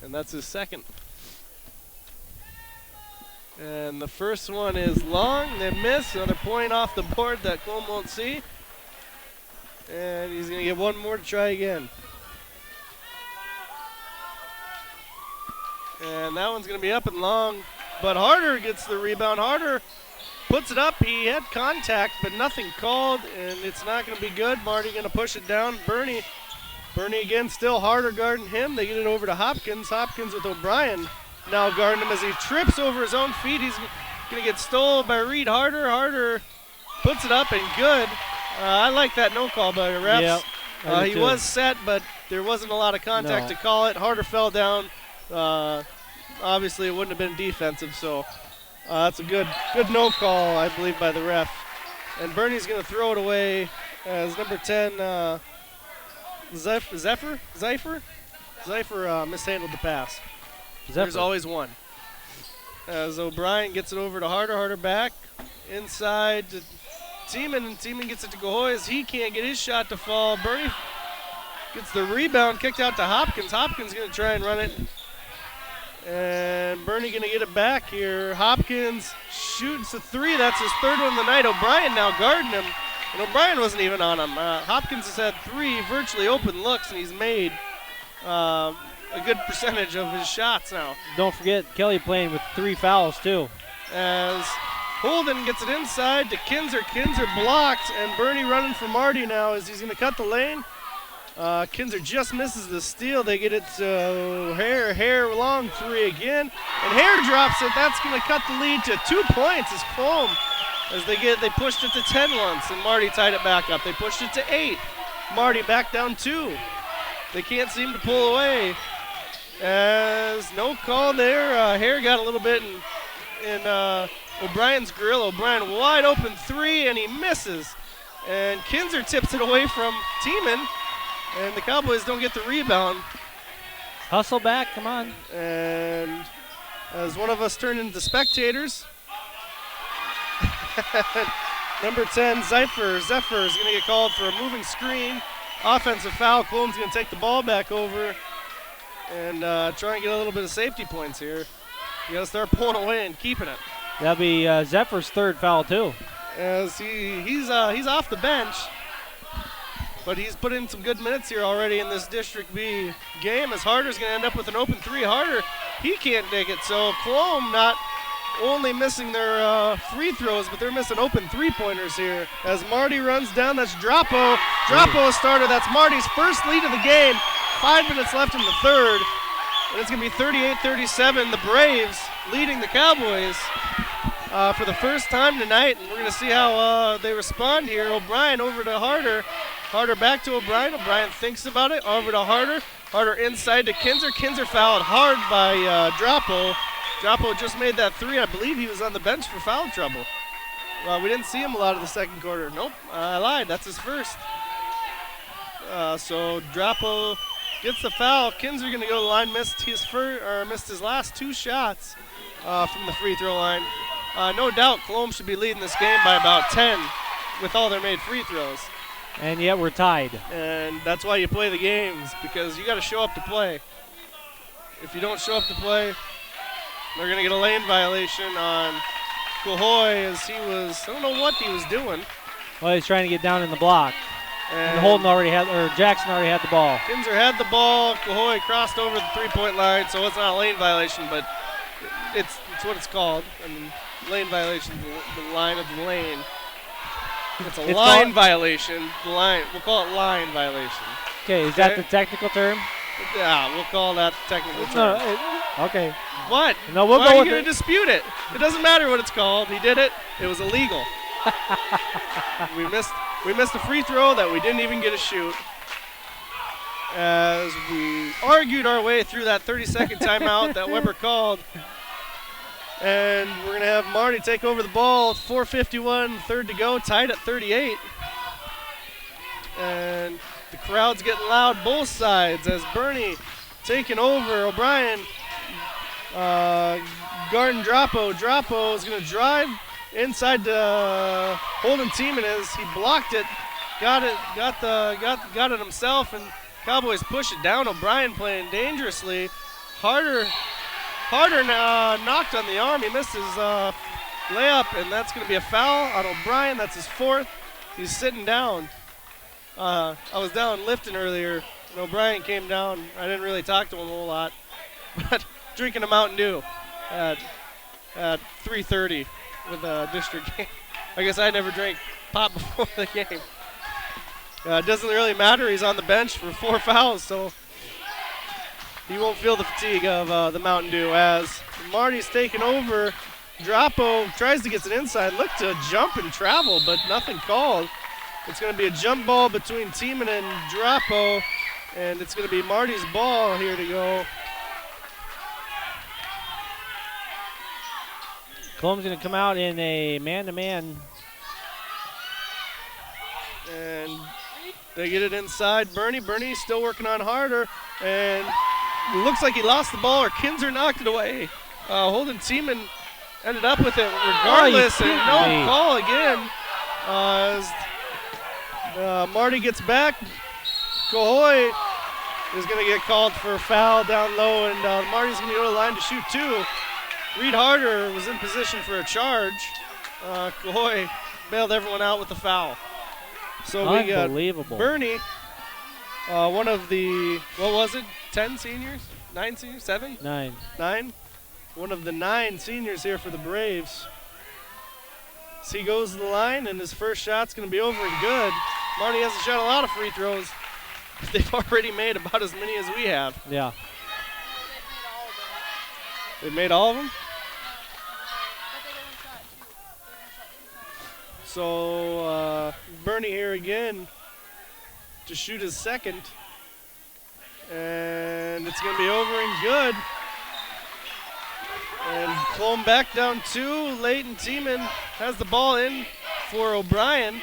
And that's his second. And the first one is long. They miss. Another point off the board that Colome won't see. And he's going to get one more to try again. And that one's going to be up and long. but Harder gets the rebound. Harder puts it up. He had contact, but nothing called, and it's not going to be good. Marty going to push it down. Bernie again, still Harder guarding him. They get it over to Hopkins. Hopkins with O'Brien now guarding him as he trips over his own feet. He's going to get stolen by Reed Harder. Harder puts it up and good. I like that no call by the refs. Yep, he was set, but there wasn't a lot of contact to call it. Harder fell down. Obviously, it wouldn't have been defensive, so that's a good no call, I believe, by the ref. And Bernie's going to throw it away as number 10, Zephyr mishandled the pass. There's always one. As O'Brien gets it over to Harder back inside to Tiemann, and Tiemann gets it to Gahoy as he can't get his shot to fall. Bernie gets the rebound, kicked out to Hopkins. Hopkins going to try and run it. And Bernie going to get it back here. Hopkins shoots a three. That's his third one of the night. O'Brien now guarding him. And O'Brien wasn't even on him. Hopkins has had 3 virtually open looks, and he's made a good percentage of his shots now. Don't forget, Kelly playing with 3 fouls, too. As Holden gets it inside to Kinzer. Kinzer blocked, and Bernie running for Marty now as he's going to cut the lane. Kinzer just misses the steal. They get it to Hare long 3 again. And Hare drops it. That's going to cut the lead to 2 points as Colome. As they pushed it to 10 once, and Marty tied it back up. They pushed it to 8. Marty back down 2. They can't seem to pull away. As no call there. Hare got a little bit in O'Brien's grill. O'Brien wide open 3, and he misses. And Kinzer tips it away from Tiemann, and the Cowboys don't get the rebound. Hustle back, come on. And as one of us turned into spectators, number 10, Zephyr is going to get called for a moving screen. Offensive foul. Colome's going to take the ball back over and try and get a little bit of safety points here. You got to start pulling away and keeping it. That'll be Zephyr's 3rd foul, too. As he's off the bench, but he's put in some good minutes here already in this District B game. As Harder's going to end up with an open 3. Harder, he can't dig it. So Colome not only missing their free throws, but they're missing open 3-pointers here. As Marty runs down, that's Drapo. Drapo started. That's Marty's first lead of the game. 5 minutes left in the 3rd. And it's going to be 38-37. The Braves leading the Cowboys for the first time tonight. And we're going to see how they respond here. O'Brien over to Harder. Harder back to O'Brien. O'Brien thinks about it. Over to Harder. Harder inside to Kinzer. Kinzer fouled hard by Drapo. Drapo just made that 3. I believe he was on the bench for foul trouble. We didn't see him a lot of the second quarter. Nope, I lied. That's his first. So Drapo gets the foul. Kinzer going to go to the line. Missed his last 2 shots from the free throw line. No doubt Colome should be leading this game by about 10 with all their made free throws. And yet we're tied. And that's why you play the games, because you got to show up to play. If you don't show up to play, they're going to get a lane violation on Gahoy as I don't know what he was doing. Well, he's trying to get down in the block. And Jackson already had the ball. Kinzer had the ball. Gahoy crossed over the 3-point line, so it's not a lane violation, but it's what it's called. I mean, lane violation, the line of the lane. It's a line violation. We'll call it line violation. Okay, is that the technical term? Yeah, we'll call that technical term. Okay. What? No, we'll Why go are with you going to dispute it? It doesn't matter what it's called. He did it. It was illegal. We missed a free throw that we didn't even get a shoot. As we argued our way through that 30-second timeout that Weber called. And we're going to have Marty take over the ball. 4:51, 3rd to go, tied at 38. And the crowd's getting loud both sides as Bernie taking over. O'Brien guarding Drapo. Drapo is going to drive inside to Holden Tiemann as he blocked it. Got it himself, and Cowboys push it down. O'Brien playing dangerously. Harder knocked on the arm. He missed his layup, and that's going to be a foul on O'Brien. That's his 4th. He's sitting down. I was down lifting earlier, and O'Brien came down. I didn't really talk to him a whole lot, but drinking a Mountain Dew. at 3:30 with a district game. I guess I never drank pop before the game. It doesn't really matter. He's on the bench for 4 fouls, so he won't feel the fatigue of the Mountain Dew as Marty's taken over. Drapo tries to get it inside, looked to jump and travel, but nothing called. It's going to be a jump ball between Tiemann and Drapo, and it's going to be Marty's ball here to go. Colome's going to come out in a man-to-man. And they get it inside. Bernie's still working on Harder, and it looks like he lost the ball or Kinzer knocked it away. Holden Tiemann ended up with it regardless, and no call again. As Marty gets back, Cahoy is going to get called for a foul down low, and Marty's going to go to the line to shoot 2. Reed Harder was in position for a charge. Cahoy bailed everyone out with the foul. So we got Bernie, one of the, 10 seniors? 9 seniors? 7? 9. 9? One of the 9 seniors here for the Braves. So he goes to the line, and his first shot's going to be over and good. Marty hasn't shot a lot of free throws. They've already made about as many as we have. Yeah. They've made all of them? So Bernie here again to shoot his second. And it's going to be over and good. And Colome back down 2. Leighton Tiemann has the ball in for O'Brien.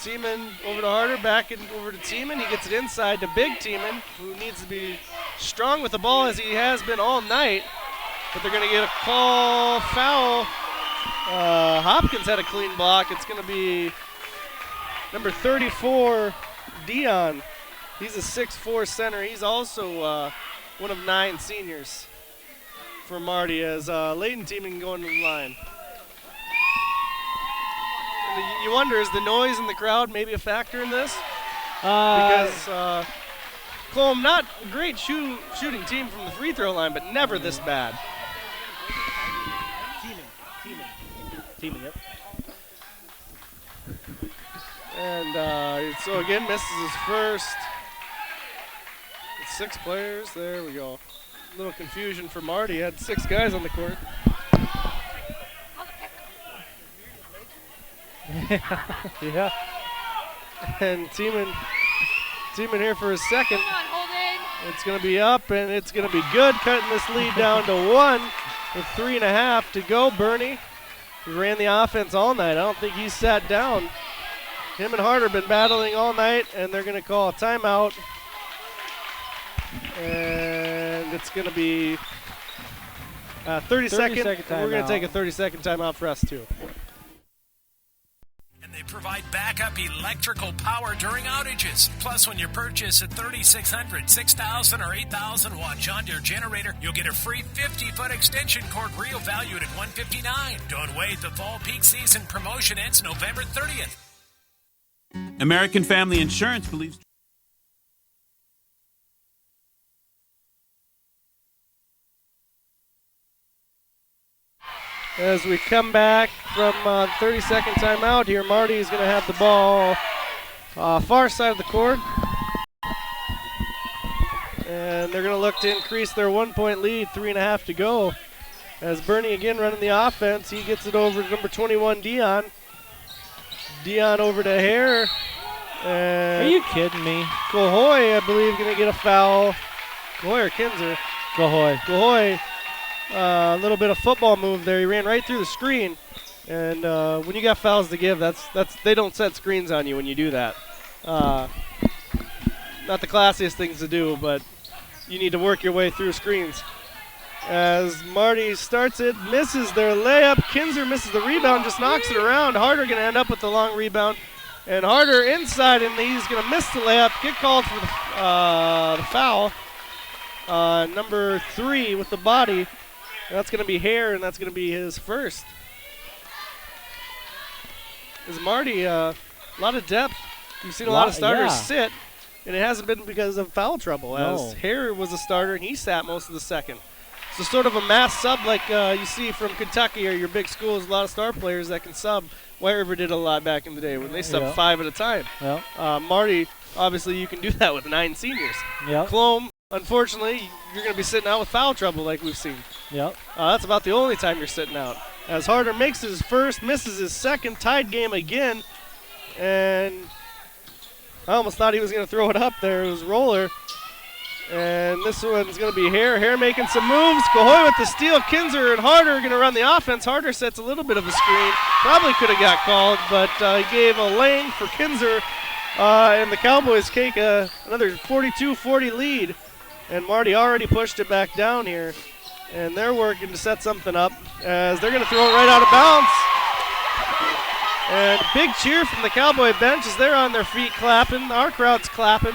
Tiemann over to Harder, back and over to Tiemann. He gets it inside to Big Tiemann, who needs to be strong with the ball as he has been all night. But they're going to get a call foul. Hopkins had a clean block. It's going to be number 34, Dion. He's a 6'4" center. He's also one of 9 seniors for Marty as Leighton Tiemann going to the line. And you wonder, is the noise in the crowd maybe a factor in this? Because Colome, not a great shooting team from the free throw line, but never this bad. Tiemann, yep. And so again, misses his first. It's 6 players. There we go. A little confusion for Marty. He had 6 guys on the court. Yeah. And Tiemann here for his second. It's going to be up, and it's going to be good, cutting this lead down to 1 with 3.5 to go. Bernie, he ran the offense all night. I don't think he sat down. Him and Harder been battling all night, and they're going to call a timeout. And it's going to be 30-second. We're going to take a 30-second timeout for us, too. They provide backup electrical power during outages. Plus, when you purchase a 3600, 6000, or 8000 watt John Deere generator, you'll get a free 50-foot extension cord reel valued at $159. Don't wait. The fall peak season promotion ends November 30th. American Family Insurance believes... As we come back from 30-second timeout here, Marty is going to have the ball far side of the court. And they're going to look to increase their 1-point lead, 3.5 to go. As Bernie again running the offense, he gets it over to number 21, Dion. Dion over to Hare. And are you kidding me? Cahoy, I believe, going to get a foul. Cahoy or Kinzer? Cahoy. Cahoy. A little bit of football move there. He ran right through the screen, and when you got fouls to give, that's they don't set screens on you when you do that. Not the classiest things to do, but you need to work your way through screens. As Marty starts it, misses their layup. Kinzer misses the rebound, just knocks it around. Harder going to end up with the long rebound, and Harder inside, and he's going to miss the layup. Get called for the foul. Number 3 with the body. That's going to be Hare, and that's going to be his first. As Marty, a lot of depth. You've seen a lot of starters sit, and it hasn't been because of foul trouble, as Hare was a starter, and he sat most of the second. It's a sort of a mass sub like you see from Kentucky or your big schools, a lot of star players that can sub. White River did a lot back in the day when they subbed 5 at a time. Marty, obviously you can do that with 9 seniors. Colome, unfortunately, you're going to be sitting out with foul trouble like we've seen. That's about the only time you're sitting out. As Harder makes his first, misses his second, tied game again. And I almost thought he was going to throw it up there. It was Roller. And this one's going to be Hare. Hare making some moves. Cohoy with the steal. Kinzer and Harder are going to run the offense. Harder sets a little bit of a screen. Probably could have got called, but he gave a lane for Kinzer. And the Cowboys take another 42-40 lead. And Marty already pushed it back down here. And they're working to set something up as they're going to throw it right out of bounds. And big cheer from the Cowboy bench as they're on their feet clapping. Our crowd's clapping.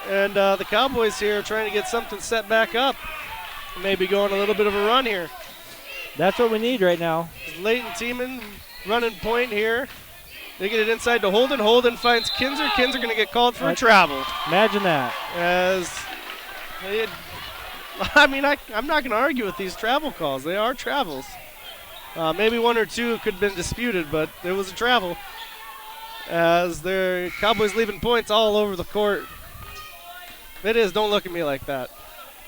And the Cowboys here are trying to get something set back up. Maybe going a little bit of a run here. That's what we need right now. Leighton Tiemann running point here. They get it inside to Holden. Holden finds Kinzer. Kinzer going to get called for a travel. Imagine that. I'm not going to argue with these travel calls. They are travels. Maybe 1 or 2 could have been disputed, but there was a travel. As their Cowboys leaving points all over the court. It is. Don't look at me like that.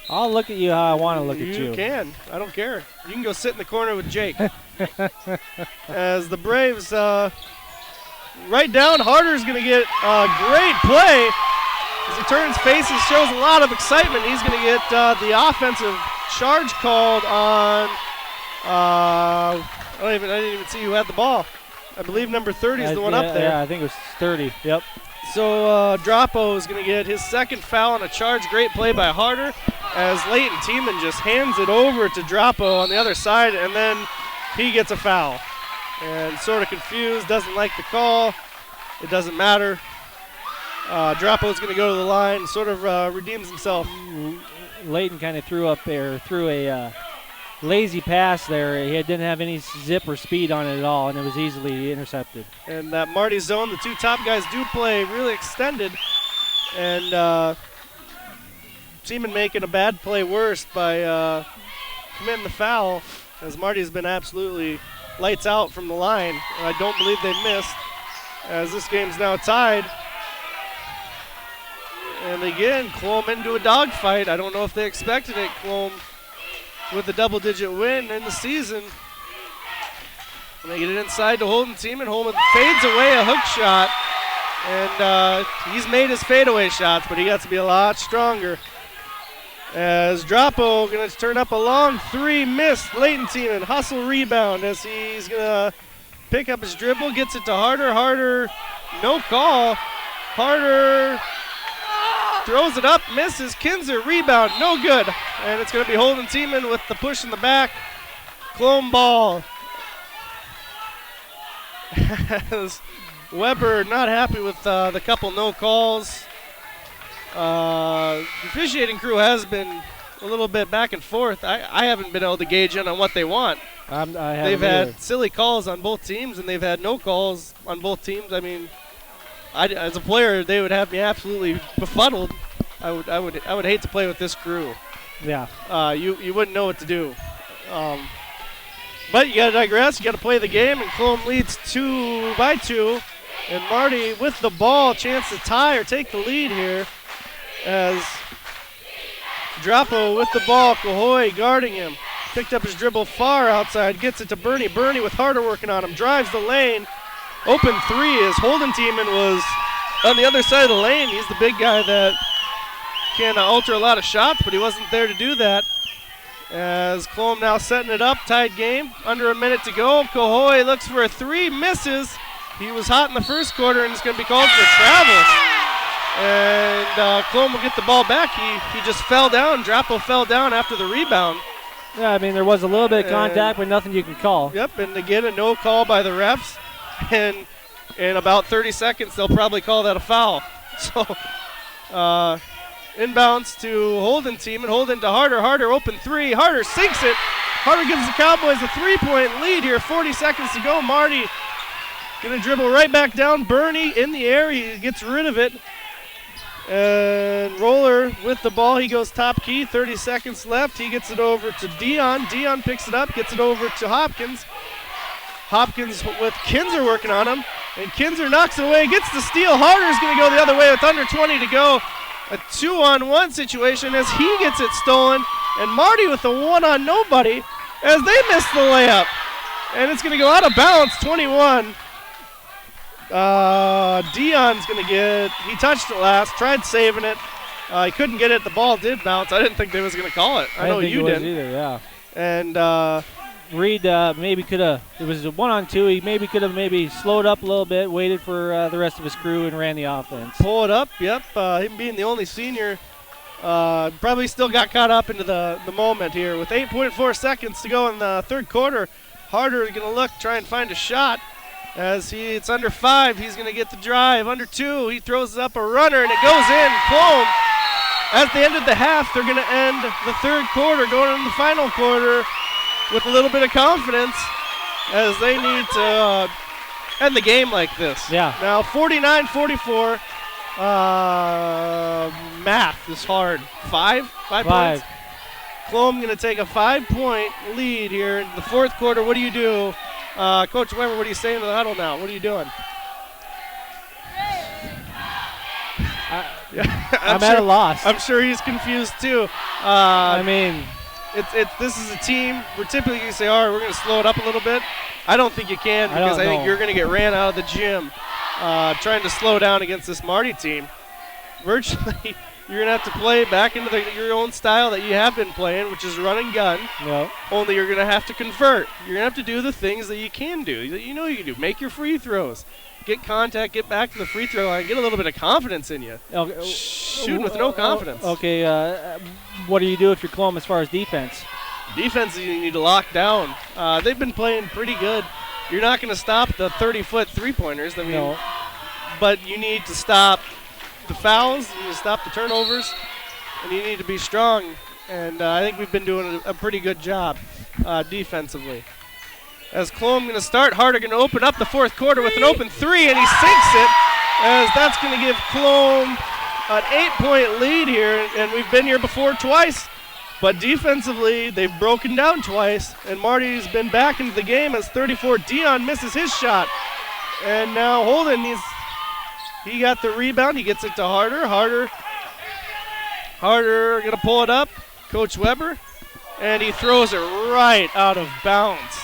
I'll look at you how I want to look at you. You can. I don't care. You can go sit in the corner with Jake. As the Braves right down, Harder's going to get a great play. As he turns faces, shows a lot of excitement. He's going to get the offensive charge called on, I didn't even see who had the ball. I believe number 30 is the one up there. Yeah, I think it was 30. Yep. So Drapo is going to get his second foul on a charge. Great play by Harder as Leighton Tiemann just hands it over to Drapo on the other side, and then he gets a foul. And sort of confused, doesn't like the call. It doesn't matter. Drapo is going to go to the line, sort of redeems himself. Leighton kind of threw a lazy pass there. He didn't have any zip or speed on it at all, and it was easily intercepted. And that Marty zone, the 2 top guys do play really extended, and Tiemann making a bad play worse by committing the foul, as Marty's been absolutely lights out from the line. I don't believe they missed, as this game's now tied. And again, Colome into a dogfight. I don't know if they expected it, Colome, with a double-digit win in the season. And they get it inside to Holden Tiemann. Holden fades away a hook shot. And he's made his fadeaway shots, but he got to be a lot stronger. As Drapo going to turn up a long 3, missed. Leighton Tiemann, hustle rebound as he's going to pick up his dribble, gets it to Harder. Harder, no call. Harder throws it up, misses. Kinzer, rebound, no good. And it's going to be Holden Tiemann with the push in the back. Colome ball. As Weber not happy with the couple no calls. The officiating crew has been a little bit back and forth. I haven't been able to gauge in on what they want. They've had silly calls on both teams, and they've had no calls on both teams. I mean, as a player, they would have me absolutely befuddled. I would hate to play with this crew. Yeah. You wouldn't know what to do. But you got to digress. You got to play the game, and Colome leads 2-2. And Marty with the ball, chance to tie or take the lead here. As Drapo with the ball, Cohoy guarding him. Picked up his dribble far outside, gets it to Bernie. Bernie with Harder working on him, drives the lane. Open 3 as Holden Tiemann was on the other side of the lane. He's the big guy that can alter a lot of shots, but he wasn't there to do that. As Colome now setting it up, tied game, under a minute to go. Cohoy looks for a 3, misses. He was hot in the first quarter, and it's going to be called for travel. And Colome will get the ball back. He just fell down. Drapo fell down after the rebound. Yeah, I mean, there was a little bit of contact, but nothing you can call. Yep, and again, a no call by the refs. And in about 30 seconds, they'll probably call that a foul. So, inbounds to Holden Tiemann. Holden to Harder. Harder open 3. Harder sinks it. Harder gives the Cowboys a 3-point lead here. 40 seconds to go. Marty going to dribble right back down. Bernie in the air. He gets rid of it. And Roller with the ball. He goes top key. 30 seconds left. He gets it over to Dion. Dion picks it up, gets it over to Hopkins. Hopkins with Kinzer working on him. And Kinzer knocks it away, gets the steal. Harder's going to go the other way with under 20 to go. A 2-on-1 situation as he gets it stolen. And Marty with the 1-on-nobody as they miss the layup. And it's going to go out of bounds, 21. Dion's going to get, he touched it last, tried saving it. He couldn't get it. The ball did bounce. I didn't think they was going to call it. I know you didn't. Either, yeah. And Reed maybe could have, it was a 1-on-2. He maybe could have maybe slowed up a little bit, waited for the rest of his crew, and ran the offense. Pull it up, yep. Him being the only senior, probably still got caught up into the moment here. With 8.4 seconds to go in the third quarter, Harder is going to look, try and find a shot. As it's under 5, he's going to get the drive. Under 2, he throws up a runner, and it goes in. Colome, at the end of the half, they're going to end the third quarter, going into the final quarter with a little bit of confidence as they need to end the game like this. Yeah. Now 49-44. Math is hard. Five points. Colome going to take a 5-point lead here in the fourth quarter. What do you do? Coach Weber, what are you saying to the huddle now? What are you doing? I'm at a loss. I'm sure he's confused too. I mean, this is a team where typically you say, all right, we're going to slow it up a little bit. I don't think you can because I think you're going to get ran out of the gym trying to slow down against this Marty team. Virtually, you're going to have to play back into your own style that you have been playing, which is run and gun. No. Only you're going to have to convert. You're going to have to do the things that you can do, that you know you can do. Make your free throws. Get contact, get back to the free throw line, get a little bit of confidence in you. Okay. Shoot with no confidence. Okay, what do you do if you're Colome as far as defense? Defense, you need to lock down. They've been playing pretty good. You're not going to stop the 30-foot three-pointers. I mean, no. But you need to stop the fouls, you need to stop the turnovers, and you need to be strong. And I think we've been doing a pretty good job defensively. As Colome going to start, Harder going to open up the fourth quarter with an open three, and he sinks it, as that's going to give Colome an 8-point lead here, and we've been here before twice. But defensively, they've broken down twice, and Marty's been back into the game as 34. Dion misses his shot, and now Holden, he got the rebound. He gets it to Harder. Harder going to pull it up. Coach Weber, and he throws it right out of bounds.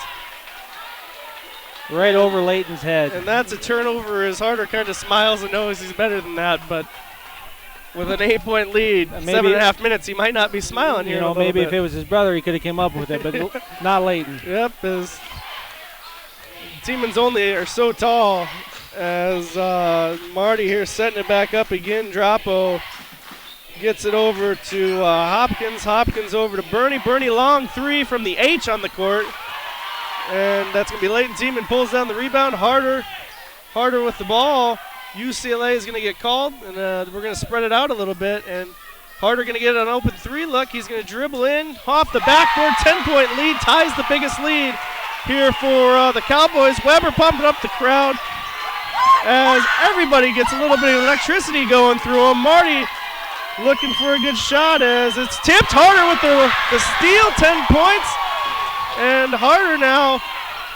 Right over Layton's head. And that's a turnover as Harder kind of smiles and knows he's better than that, but with an 8-point lead, 7.5 minutes, he might not be smiling here. Maybe if it was his brother, he could have came up with it, but not Layton. Yep, as Tiemens only are so tall. As Marty here setting it back up again, Drapo gets it over to Hopkins. Hopkins over to Bernie. Bernie long three from the H on the court. And that's going to be Layton Tiemann pulls down the rebound. Harder with the ball. UCLA is going to get called, and we're going to spread it out a little bit. And Harder going to get an open three look. He's going to dribble in off the backboard. 10-point lead, ties the biggest lead here for the Cowboys. Weber pumping up the crowd as everybody gets a little bit of electricity going through them. Marty looking for a good shot as it's tipped. Harder with the steal, 10 points. And Harder now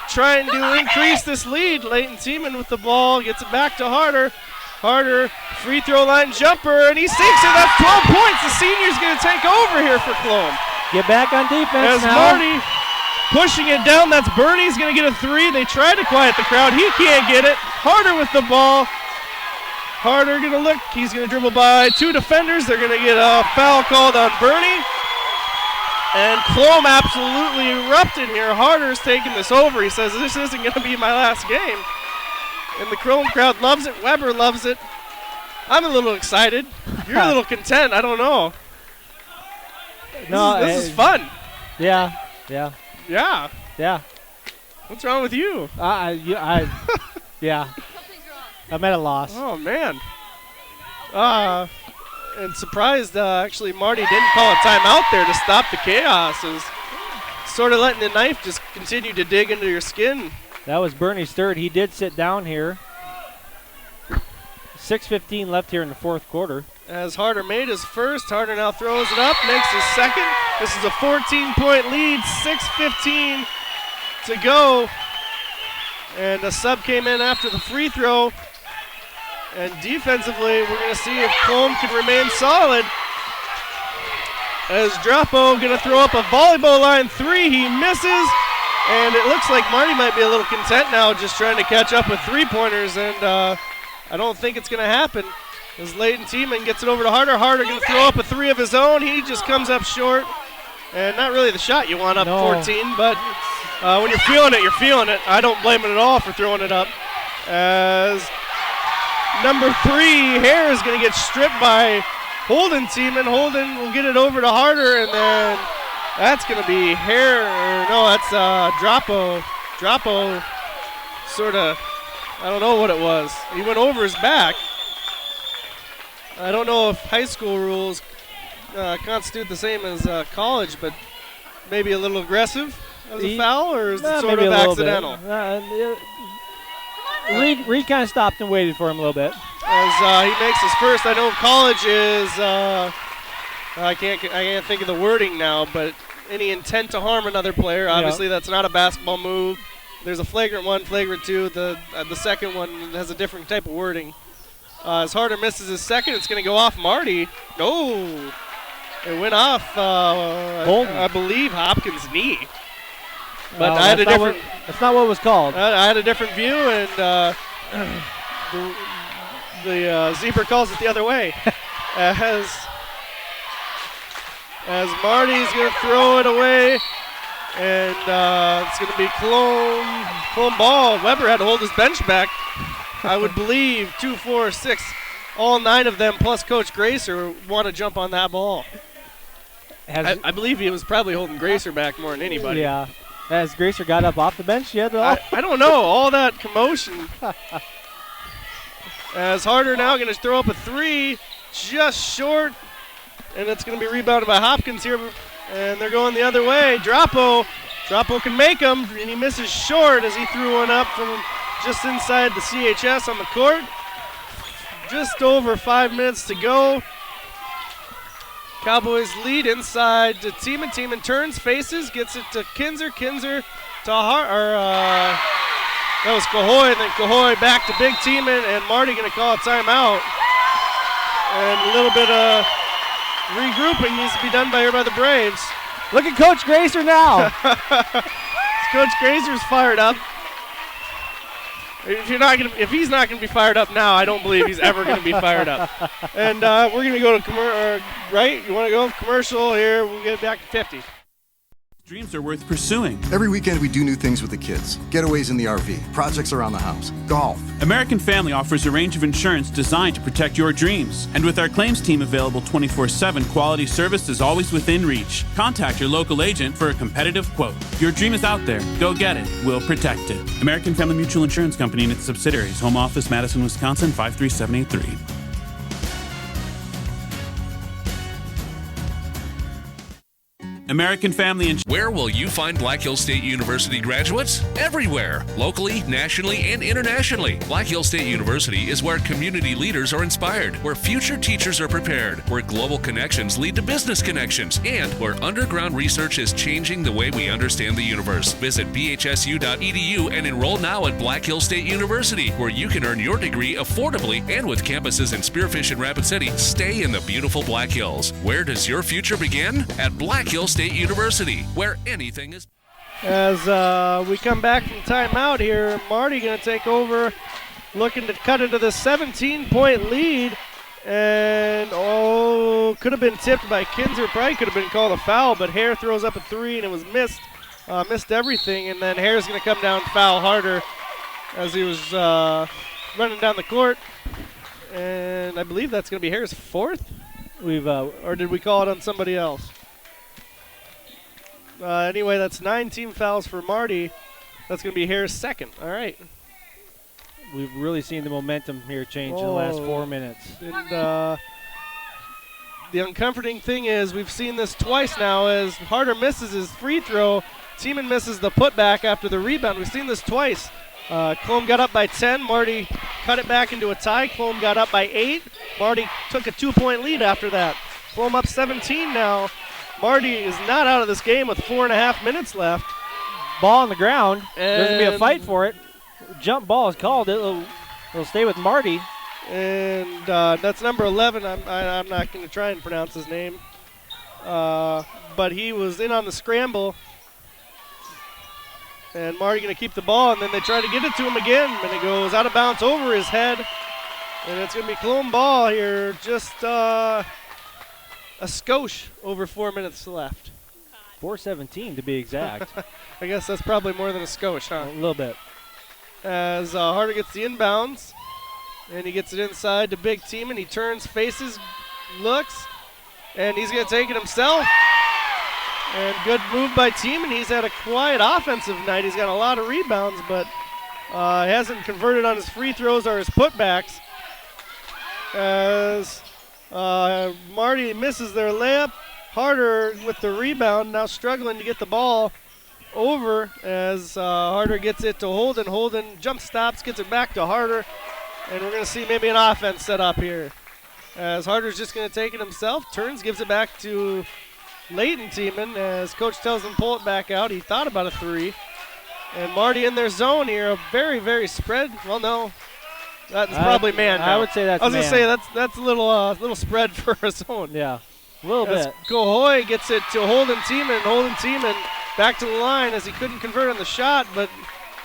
trying to increase this lead. Layton Tiemann with the ball, gets it back to Harder. Harder, free throw line jumper, and he sinks it. That's 12 points. The senior's going to take over here for Colome. Get back on defense As now. Marty pushing it down, that's Bernie's going to get a three. They try to quiet the crowd. He can't get it. Harder with the ball. Harder going to look. He's going to dribble by two defenders. They're going to get a foul called on Bernie. And Colome absolutely erupted here. Harder's taking this over. He says, this isn't going to be my last game. And the Colome crowd loves it. Weber loves it. I'm a little excited. You're a little content. I don't know. No, this is fun. Yeah. What's wrong with you? Yeah. I'm at a loss. Oh, man. And surprised, actually, Marty didn't call a timeout there to stop the chaos. It was sort of letting the knife just continue to dig into your skin. That was Bernie's third. He did sit down here. 6:15 left here in the fourth quarter. As Harder made his first, Harder now throws it up, makes his second. This is a 14-point lead, 6:15 to go. And a sub came in after the free throw. And defensively, we're going to see if Colome can remain solid. As Drapo going to throw up a volleyball line three, he misses. And it looks like Marty might be a little content now, just trying to catch up with three-pointers. And I don't think it's going to happen. As Leighton Tiemann gets it over to Harder. Harder going to throw up a three of his own. He just comes up short. And not really the shot you want up 14, but when you're feeling it, you're feeling it. I don't blame it at all for throwing it up. As number 3, Hare is going to get stripped by Holden Tiemann. Holden will get it over to Harder, and then that's going to be Hare. No, that's Drapo. Drapo sort of, I don't know what it was. He went over his back. I don't know if high school rules constitute the same as college, but maybe a little aggressive as a foul, or is it sort of accidental? Reed kind of stopped and waited for him a little bit. As he makes his first. I know college is, I can't think of the wording now, but any intent to harm another player. Obviously, that's not a basketball move. There's a flagrant 1, flagrant 2. The second one has a different type of wording. As Harder misses his second, it's going to go off Marty. No. It went off, I believe, Hopkins' knee. But I had a different. That's not what was called. I had a different view, and the zebra calls it the other way. as Marty's going to throw it away, and it's going to be Colome ball. Weber had to hold his bench back. I would believe 2, 4, 6, all 9 of them plus Coach Gracer want to jump on that ball. I believe he was probably holding Gracer back more than anybody. Yeah. As Gracer got up off the bench yet? I don't know. All that commotion. As Harder now going to throw up a 3, just short. And it's going to be rebounded by Hopkins here. And they're going the other way. Drapo can make them. And he misses short as he threw one up from just inside the CHS on the court. Just over 5 minutes to go. Cowboys lead inside to Tiemann. Tiemann turns, faces, gets it to Kinzer. Kinzer to that was Cahoy, and then Cahoy back to Big Tiemann, and Marty going to call a timeout. And a little bit of regrouping needs to be done by the Braves. Look at Coach Gracer now. Coach Gracer's fired up. If he's not going to be fired up now, I don't believe he's ever going to be fired up. And we're going to go to commercial, right? You want to go commercial here? We'll get back to 50. Dreams are worth pursuing. Every weekend we do new things with the kids. Getaways in the RV, projects around the house, golf. American Family offers a range of insurance designed to protect your dreams. And with our claims team available 24/7, quality service is always within reach. Contact your local agent for a competitive quote. Your dream is out there. Go get it. We'll protect it. American Family Mutual Insurance Company and its subsidiaries. Home office, Madison, Wisconsin, 53783. American Family Insurance. Where will you find Black Hills State University graduates? Everywhere, locally, nationally, and internationally. Black Hills State University is where community leaders are inspired, where future teachers are prepared, where global connections lead to business connections, and where underground research is changing the way we understand the universe. Visit bhsu.edu and enroll now at Black Hills State University, where you can earn your degree affordably and with campuses in Spearfish and Rapid City. Stay in the beautiful Black Hills. Where does your future begin? At Black Hills State University, where anything is. As we come back from timeout here, Marty going to take over, looking to cut into the 17-point lead. And, could have been tipped by Kinzer. Probably could have been called a foul, but Hare throws up a 3 and it was missed. Missed everything, and then Hare's going to come down foul Harder as he was running down the court. And I believe that's going to be Hare's 4th. Or did we call it on somebody else? Anyway, that's 9 team fouls for Marty. That's going to be Hare's 2nd. All right. We've really seen the momentum here change in the last 4 minutes. And the uncomforting thing is we've seen this twice now as Harder misses his free throw. Tiemann misses the putback after the rebound. We've seen this twice. Colome got up by 10. Marty cut it back into a tie. Colome got up by 8. Marty took a 2-point lead after that. Colome up 17 now. Marty is not out of this game with 4.5 minutes left. Ball on the ground. There's going to be a fight for it. Jump ball is called. It'll stay with Marty. And that's number 11. I'm not going to try and pronounce his name. But he was in on the scramble. And Marty going to keep the ball, and then they try to get it to him again, and it goes out of bounds over his head. And it's going to be Colome ball here, just a skosh over 4 minutes left. 4:17 to be exact. I guess that's probably more than a skosh, huh? A little bit. As Harder gets the inbounds, and he gets it inside to Big Team, and he turns, faces, looks, and he's going to take it himself. And good move by Team, and he's had a quiet offensive night. He's got a lot of rebounds, but hasn't converted on his free throws or his putbacks. As Marty misses their layup. Harder with the rebound, now struggling to get the ball over as Harder gets it to Holden. Holden jump stops, gets it back to Harder, and we're going to see maybe an offense set up here. As Harder's just going to take it himself, turns, gives it back to Leighton Teeman as coach tells him pull it back out. He thought about a 3. And Marty in their zone here, a very, very spread. Well, no, that's probably man. I would say that's man. I was going to say that's a little spread for a zone. Yeah. A little bit. Cohoy gets it to Holden Teeman. Holden Teeman back to the line as he couldn't convert on the shot, but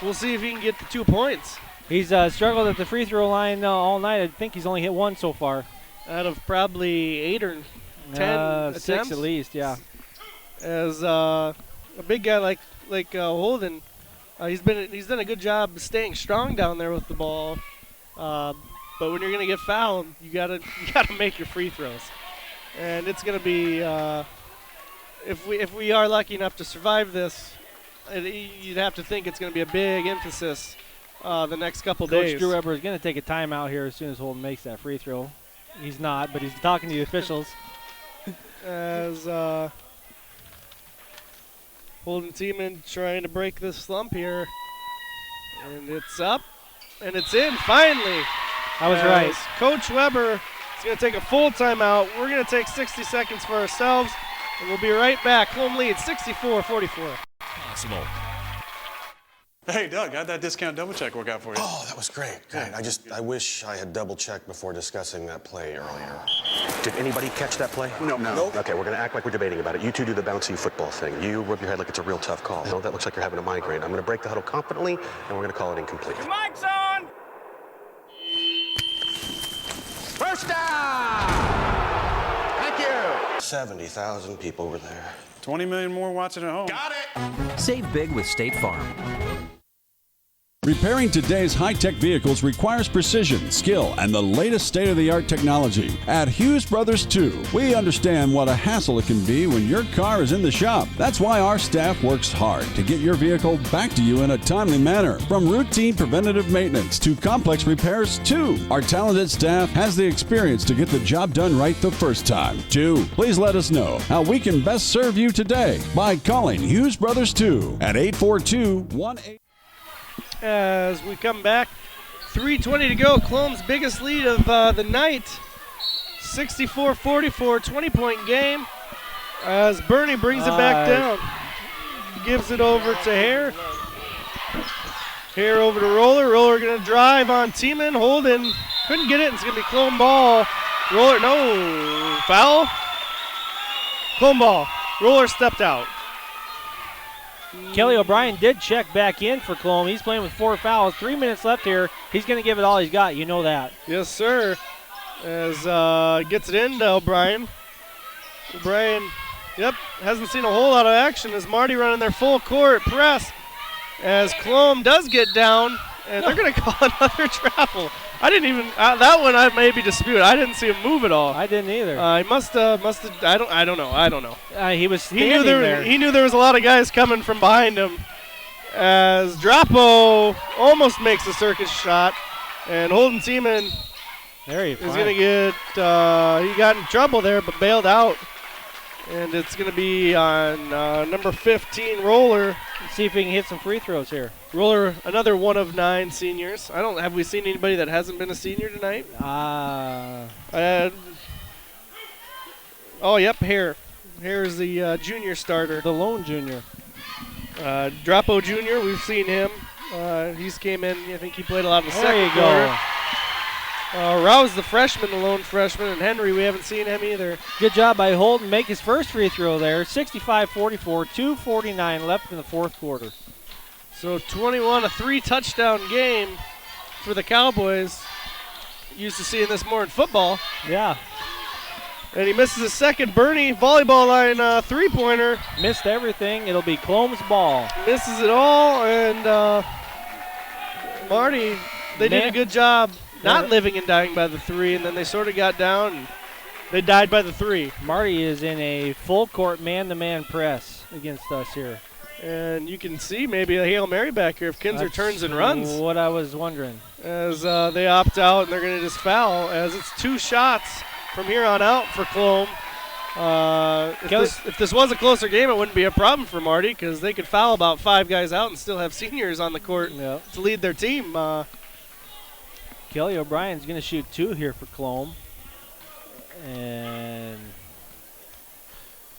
we'll see if he can get the 2 points. He's struggled at the free throw line all night. I think he's only hit 1 so far. Out of probably 8 or 10 6 attempts. at least, yeah. As a big guy like Holden, he's done a good job staying strong down there with the ball. But when you're going to get fouled, you gotta make your free throws. And it's going to be, if we are lucky enough to survive this, you'd have to think it's going to be a big emphasis the next couple days. Coach Drew Weber is going to take a timeout here as soon as Holden makes that free throw. He's not, but he's talking to the officials. As Holden Teeman trying to break this slump here. And it's up, and it's in finally. I was right. Coach Weber is going to take a full timeout. We're going to take 60 seconds for ourselves, and we'll be right back. Home lead 64-44. Possible. Hey, Doug, how'd that discount double check work out for you? Oh, that was great. Great. I wish I had double checked before discussing that play earlier. Did anybody catch that play? No. Okay, we're going to act like we're debating about it. You two do the bouncy football thing. You rub your head like it's a real tough call. No, that looks like you're having a migraine. I'm going to break the huddle confidently, and we're going to call it incomplete. Your mic's on! First down! Thank you! 70,000 people were there. 20 million more watching at home. Got it! Save big with State Farm. Repairing today's high-tech vehicles requires precision, skill, and the latest state-of-the-art technology. At Hughes Brothers 2, we understand what a hassle it can be when your car is in the shop. That's why our staff works hard to get your vehicle back to you in a timely manner. From routine preventative maintenance to complex repairs, too. Our talented staff has the experience to get the job done right the first time. 2. Please let us know how we can best serve you today by calling Hughes Brothers 2 at 842-18. As we come back, 3:20 to go. Colome's biggest lead of the night, 64-44, 20-point game. As Bernie brings it back down, gives it over to Hare. Hare over to Roller. Roller going to drive on Teeman. Holden couldn't get it. It's going to be Colome ball. Roller, no, foul. Colome ball. Roller stepped out. Kelly O'Brien did check back in for Colome. He's playing with 4 fouls. 3 minutes left here. He's going to give it all he's got. You know that. Yes, sir. As gets it into O'Brien. O'Brien, hasn't seen a whole lot of action as Marty running their full court press. As Colome does get down, and they're going to call another travel. I didn't even that one I maybe dispute. I didn't see him move at all. I didn't either. He must have. I don't know. He was standing there. He knew there was a lot of guys coming from behind him. As Drapo almost makes a circus shot, and Holden Teeman is going to get. He got in trouble there, but bailed out, and it's going to be on number 15 Roller see if we can hit some free throws here. Roller, another one of 9 seniors. Have we seen anybody that hasn't been a senior tonight? Oh, yep, Hare. Hare's the junior starter. The lone junior. Drapo Jr., we've seen him. He's came in, I think he played a lot of the there second you quarter. go. Rouse, the freshman, the lone freshman, and Henry, we haven't seen him either. Good job by Holden. Make his first free throw there. 65-44, 2:49 left in the fourth quarter. So 21, a 3-touchdown game for the Cowboys. Used to seeing this more in football. Yeah. And he misses his second Bernie volleyball line three-pointer. Missed everything. It'll be Colome's ball. Misses it all, and Marty, they did a good job not living and dying by the 3, and then they sort of got down, and they died by the 3. Marty is in a full-court man-to-man press against us here. And you can see maybe a Hail Mary back here if Kinzer turns and runs. What I was wondering. As they opt out, and they're going to just foul, as it's 2 shots from here on out for Colome. If this was a closer game, it wouldn't be a problem for Marty because they could foul about 5 guys out and still have seniors on the court to lead their team. Kelly O'Brien's going to shoot 2 here for Colome. And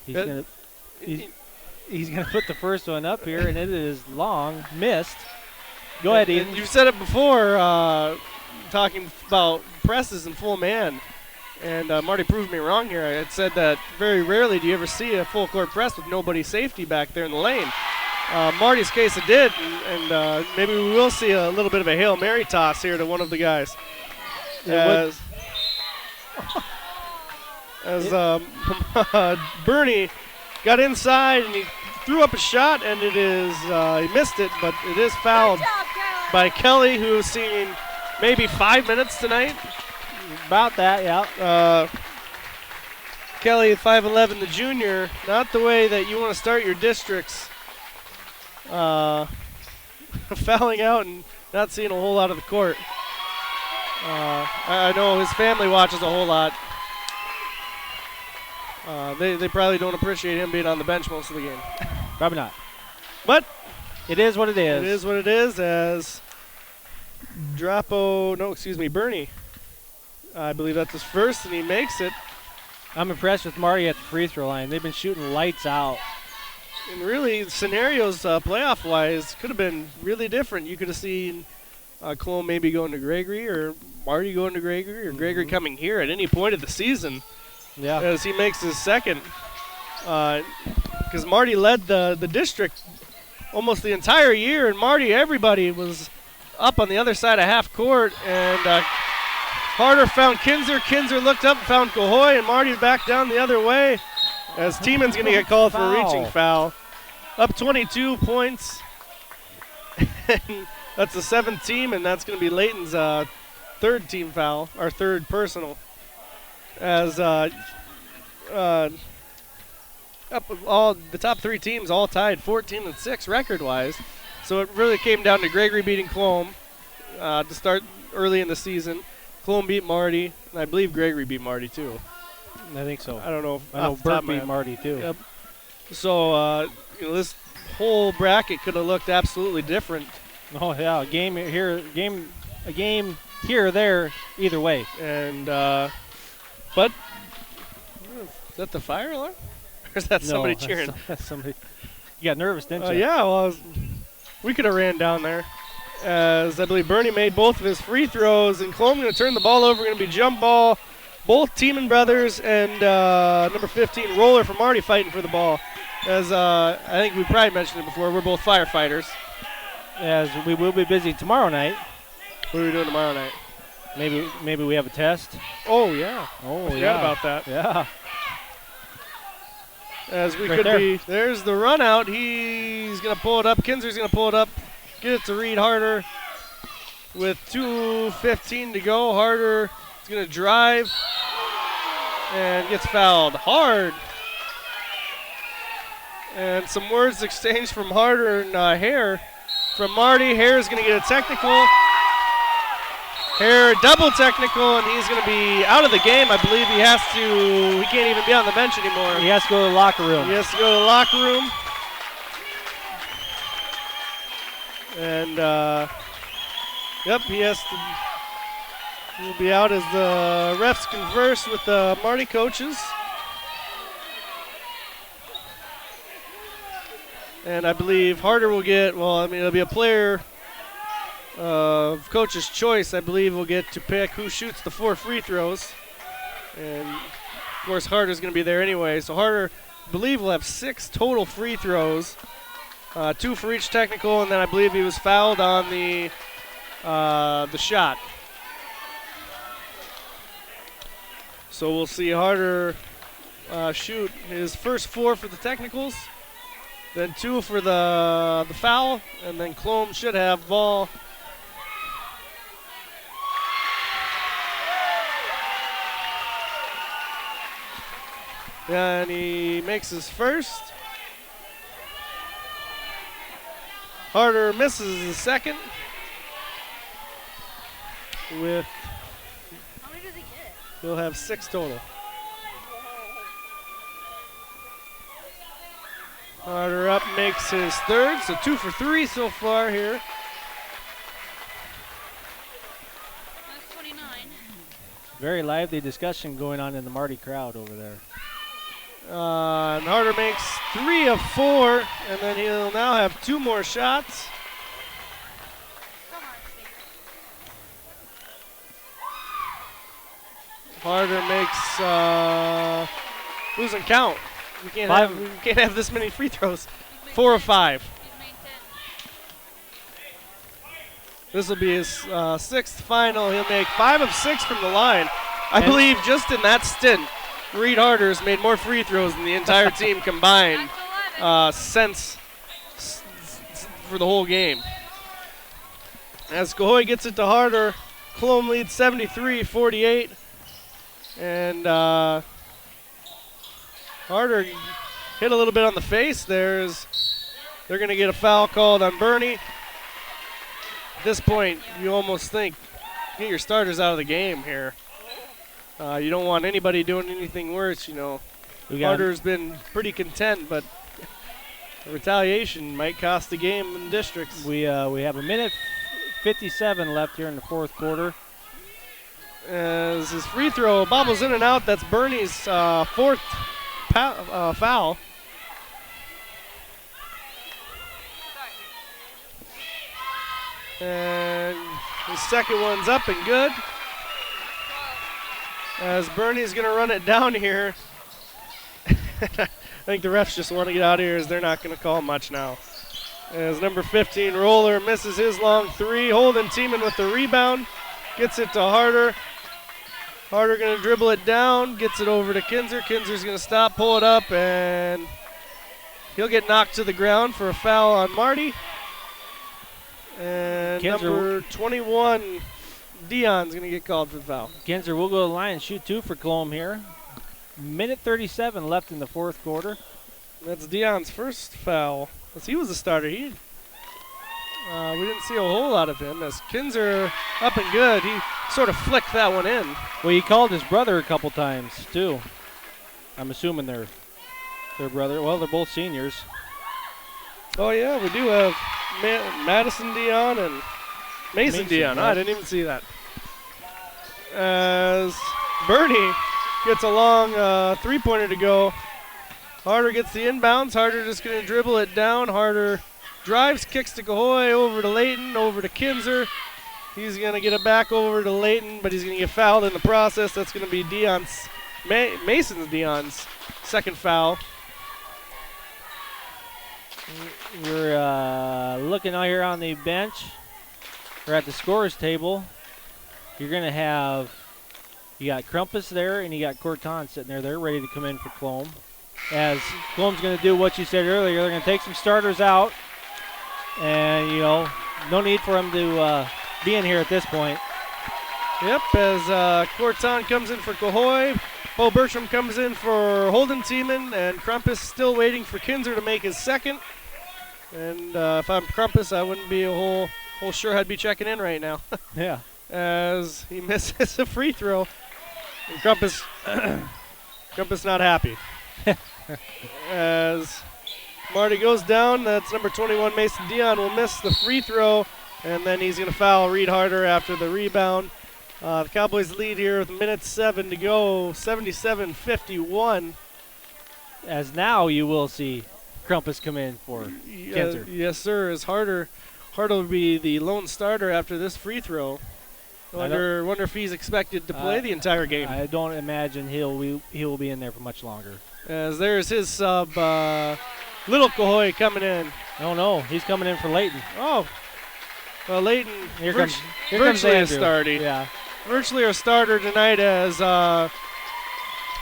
he's going to put the first one up here, and it is long, missed. Go ahead, Ethan. You've said it before, talking about presses and full man. And Marty proved me wrong here. I had said that very rarely do you ever see a full court press with nobody safety back there in the lane. Marty's case it did, and maybe we will see a little bit of a Hail Mary toss here to one of the guys. As Bernie got inside and he threw up a shot, and it is he missed it, but it is fouled by Kelly, who's seen maybe 5 minutes tonight. About that, yeah. Kelly, 5'11", the junior, not the way that you want to start your districts. Fouling out and not seeing a whole lot of the court. I know his family watches a whole lot. They probably don't appreciate him being on the bench most of the game. Probably not. But it is what it is. It is what it is, as Bernie. I believe that's his first, and he makes it. I'm impressed with Marty at the free throw line. They've been shooting lights out. And really, scenarios playoff-wise could have been really different. You could have seen Colome maybe going to Gregory, or Marty going to Gregory, or Gregory coming here at any point of the season. Yeah. As he makes his second. Because Marty led the district almost the entire year, and everybody was up on the other side of half court, and Harder found Kinzer. Kinzer looked up and found Cahoy, and Marty back down the other way as Tieman's going to get called for a reaching foul. Up 22 points. That's the 7th team, and that's going to be Layton's 3rd team foul, our 3rd personal. As the top 3 teams all tied 14-6 record-wise. So it really came down to Gregory beating Colome to start early in the season. Colome beat Marty, and I believe Gregory beat Marty too. I think so. I don't know. I know Burt beat Marty too. Yep. So this whole bracket could have looked absolutely different. Oh yeah, a game here, or there, either way. And but is that the fire alarm, or is that somebody cheering? That's somebody. You got nervous, didn't you? Yeah. Well, we could have ran down there. As I believe Bernie made both of his free throws, and Colome going to turn the ball over, going to be jump ball. Both Tiemann brothers and number 15, Roller for Marty, fighting for the ball. As I think we probably mentioned it before, we're both firefighters. As we will be busy tomorrow night. What are we doing tomorrow night? Maybe we have a test. Oh, yeah. Oh, I forgot about that. Yeah. As we could be, there's the run out. He's going to pull it up. Kinzer's going to pull it up. Get it to Reed Harder with 2:15 to go. Harder is going to drive and gets fouled hard. And some words exchanged from Harder and Hare. From Marty, Hare is going to get a technical. Hare double technical, and he's going to be out of the game. I believe he can't even be on the bench anymore. He has to go to the locker room. He has to go to the locker room. And, yep, he'll be out as the refs converse with the Marty coaches. And I believe Harder will get, it'll be a player of coach's choice. I believe will get to pick who shoots the 4 free throws. And, of course, Harder's going to be there anyway. So Harder, I believe, will have 6 total free throws, 2 for each technical, and then I believe he was fouled on the shot. So we'll see Harder shoot his first 4 for the technicals, then 2 for the foul, and then Colome should have ball. And he makes his first. Harder misses his second. How many does he get? He'll have 6 total. Harder up makes his third, so 2 for 3 so far here. That's 29. Very lively discussion going on in the Marty crowd over there. And Harder makes 3 of 4, and then he'll now have 2 more shots. Harder makes, losing count. We can't have this many free throws. 4 of 5. This will be his 6th final. He'll make 5 of 6 from the line. I believe just in that stint, Reed Harder's made more free throws than the entire team combined since for the whole game. As Cahoy gets it to Harder, Colome leads 73-48. And Harder hit a little bit on the face there as they're going to get a foul called on Bernie. At this point, you almost think, get your starters out of the game here. You don't want anybody doing anything worse, you know. Harder's been pretty content, but retaliation might cost the game in districts. We have a minute 57 left here in the 4th quarter. As his free throw bobbles in and out, that's Bernie's 4th foul. And his second one's up and good. As Bernie's going to run it down here. I think the refs just want to get out of here as they're not going to call much now. As number 15, Roller, misses his long 3. Holden Tiemann with the rebound. Gets it to Harder. Harder going to dribble it down. Gets it over to Kinzer. Kinzer's going to stop, pull it up, and he'll get knocked to the ground for a foul on Marty. And Kinzer, number 21, Dion's going to get called for the foul. Kinzer will go to the line and shoot 2 for Colome here. Minute 37 left in the 4th quarter. That's Dion's first foul. He was the starter. We didn't see a whole lot of him. As Kinzer up and good, he sort of flicked that one in. Well, he called his brother a couple times, too. I'm assuming they're brother. Well, they're both seniors. Oh, yeah, we do have Madison Dion and Mason Dion. Yeah. I didn't even see that. As Bernie gets a long three-pointer to go. Harder gets the inbounds. Harder just going to dribble it down. Harder drives, kicks to Cahoy, over to Layton, over to Kinzer. He's going to get it back over to Layton, but he's going to get fouled in the process. That's going to be Mason's Dion's second foul. We're looking out here on the bench. We're at the scorer's table. You're going to have, you got Crumpus there, and you got Corton sitting there. They're ready to come in for Colome. As Colome's going to do what you said earlier, they're going to take some starters out. And, you know, no need for them to be in here at this point. Yep, as Corton comes in for Cahoy. Bo Bertram comes in for Holden Tiemann, and Crumpus still waiting for Kinzer to make his second. And if I'm Crumpus, I wouldn't be a whole sure I'd be checking in right now. Yeah. As he misses a free throw. And Crumpus not happy. As Marty goes down. That's number 21, Mason Dion, will miss the free throw, and then he's going to foul Reed Harder after the rebound. The Cowboys lead here with 1:07 to go, 77-51. As now you will see Crumpus come in for Kinzer. Yes, sir. As Harder will be the lone starter after this free throw. Wonder if he's expected to play the entire game. I don't imagine he will be in there for much longer. As there's his sub, Little Cahoy coming in. Oh no, he's coming in for Layton. Oh, well, Layton Here virtually comes a Andrew. starting. Yeah. Virtually a starter tonight as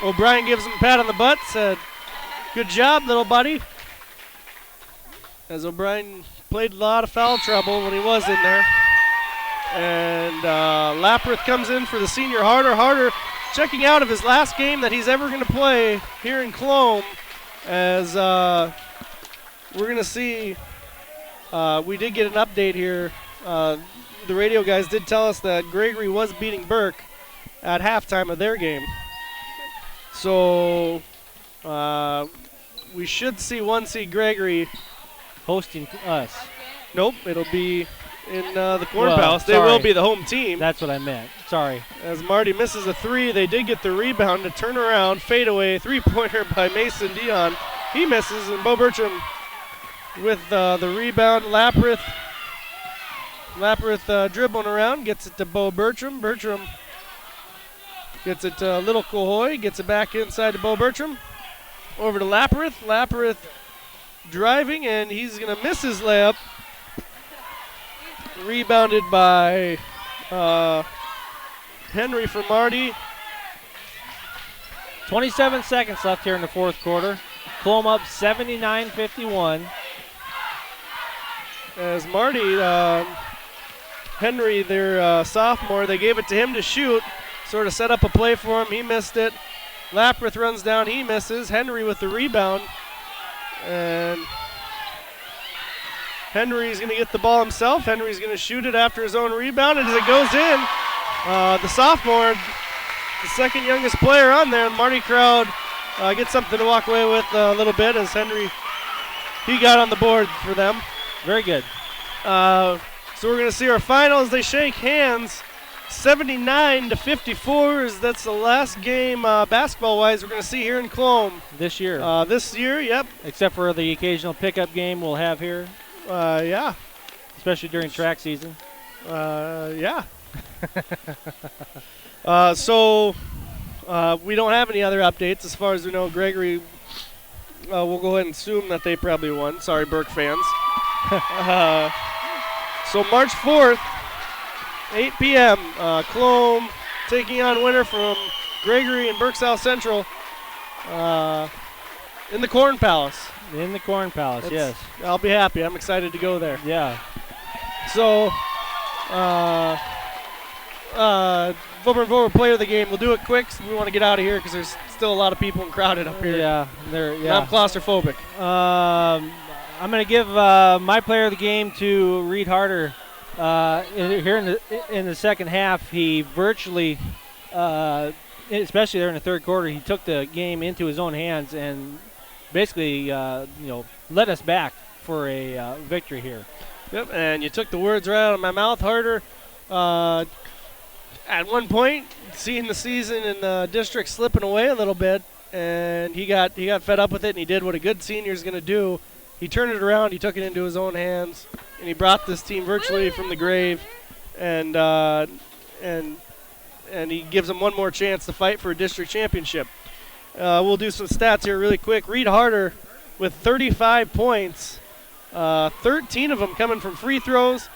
O'Brien gives him a pat on the butt, said, "Good job, little buddy." As O'Brien played a lot of foul trouble when he was in there. And Laprith comes in for the senior Harder. Harder checking out of his last game that he's ever going to play here in Colome. As we're going to see, we did get an update here. The radio guys did tell us that Gregory was beating Burke at halftime of their game. So we should see 1C Gregory hosting us. Nope, it'll be in the Corn Palace. They will be the home team. That's what I meant. Sorry. As Marty misses a three, they did get the rebound to turn around, fade away, three-pointer by Mason Dion. He misses, and Bo Bertram with the rebound. Laprith dribbling around, gets it to Bo Bertram. Bertram gets it to Little Cahoy, gets it back inside to Bo Bertram. Over to Laprith. Laprith driving, and he's going to miss his layup. Rebounded by Henry for Marty. 27 seconds left here in the fourth quarter. Colome up 79-51. As Marty, Henry, their sophomore, they gave it to him to shoot. Sort of set up a play for him. He missed it. Laprith runs down. He misses. Henry with the rebound. And Henry's going to get the ball himself. Henry's going to shoot it after his own rebound. And as it goes in, the sophomore, the second youngest player on there, Marty crowd gets something to walk away with a little bit as Henry, he got on the board for them. Very good. So we're going to see our finals. They shake hands. 79-54 is that's the last game basketball-wise we're going to see here in Colome. This year. This year, yep. Except for the occasional pickup game we'll have here. Yeah. Especially during track season. Yeah. So we don't have any other updates as far as we know. Gregory, we'll go ahead and assume that they probably won. Sorry, Burke fans. So March 4th, 8 p.m., Colome taking on winner from Gregory and Burke South Central in the Corn Palace. In the Corn Palace, yes. I'll be happy. I'm excited to go there. Yeah. So, Vobr Vobr player of the game. We'll do it quick. So we want to get out of here because there's still a lot of people crowded up here. Yeah, I'm claustrophobic. I'm going to give my player of the game to Reed Harder. Here in the second half, he virtually, especially there in the third quarter, he took the game into his own hands and basically, led us back for a victory here. Yep, and you took the words right out of my mouth. Harder, at one point, seeing the season in the district slipping away a little bit, and he got fed up with it, and he did what a good senior is going to do. He turned it around, he took it into his own hands, and he brought this team virtually from the grave, and he gives them one more chance to fight for a district championship. We'll do some stats here really quick. Reed Harder with 35 points, 13 of them coming from free throws.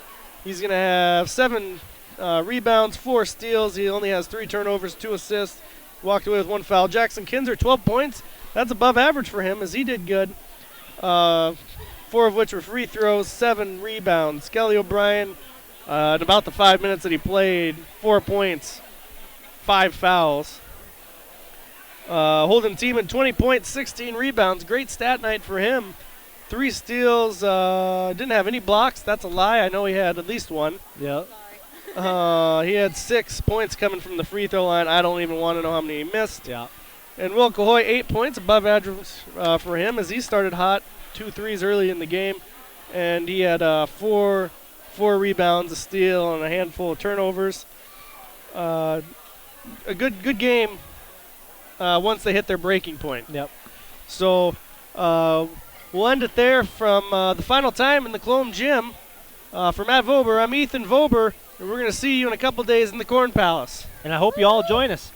He's going to have 7 rebounds, 4 steals. He only has 3 turnovers, 2 assists. Walked away with 1 foul. Jackson Kinzer, 12 points. That's above average for him as he did good. 4 of which were free throws, 7 rebounds. Kelly O'Brien, in about the 5 minutes that he played, 4 points, 5 fouls. Holden Tiemann, 20 points, 16 rebounds. Great stat night for him. 3 steals, didn't have any blocks. That's a lie. I know he had at least 1. Yeah. He had 6 points coming from the free throw line. I don't even want to know how many he missed. Yeah. And Will Cahoy, 8 points, above average for him as he started hot. 2 threes early in the game, and he had 4 rebounds, a steal, and a handful of turnovers. A good game once they hit their breaking point. Yep. So we'll end it there from the final time in the Colome gym. For Matt Vobr, I'm Ethan Vobr, and we're going to see you in a couple days in the Corn Palace. And I hope you all join us.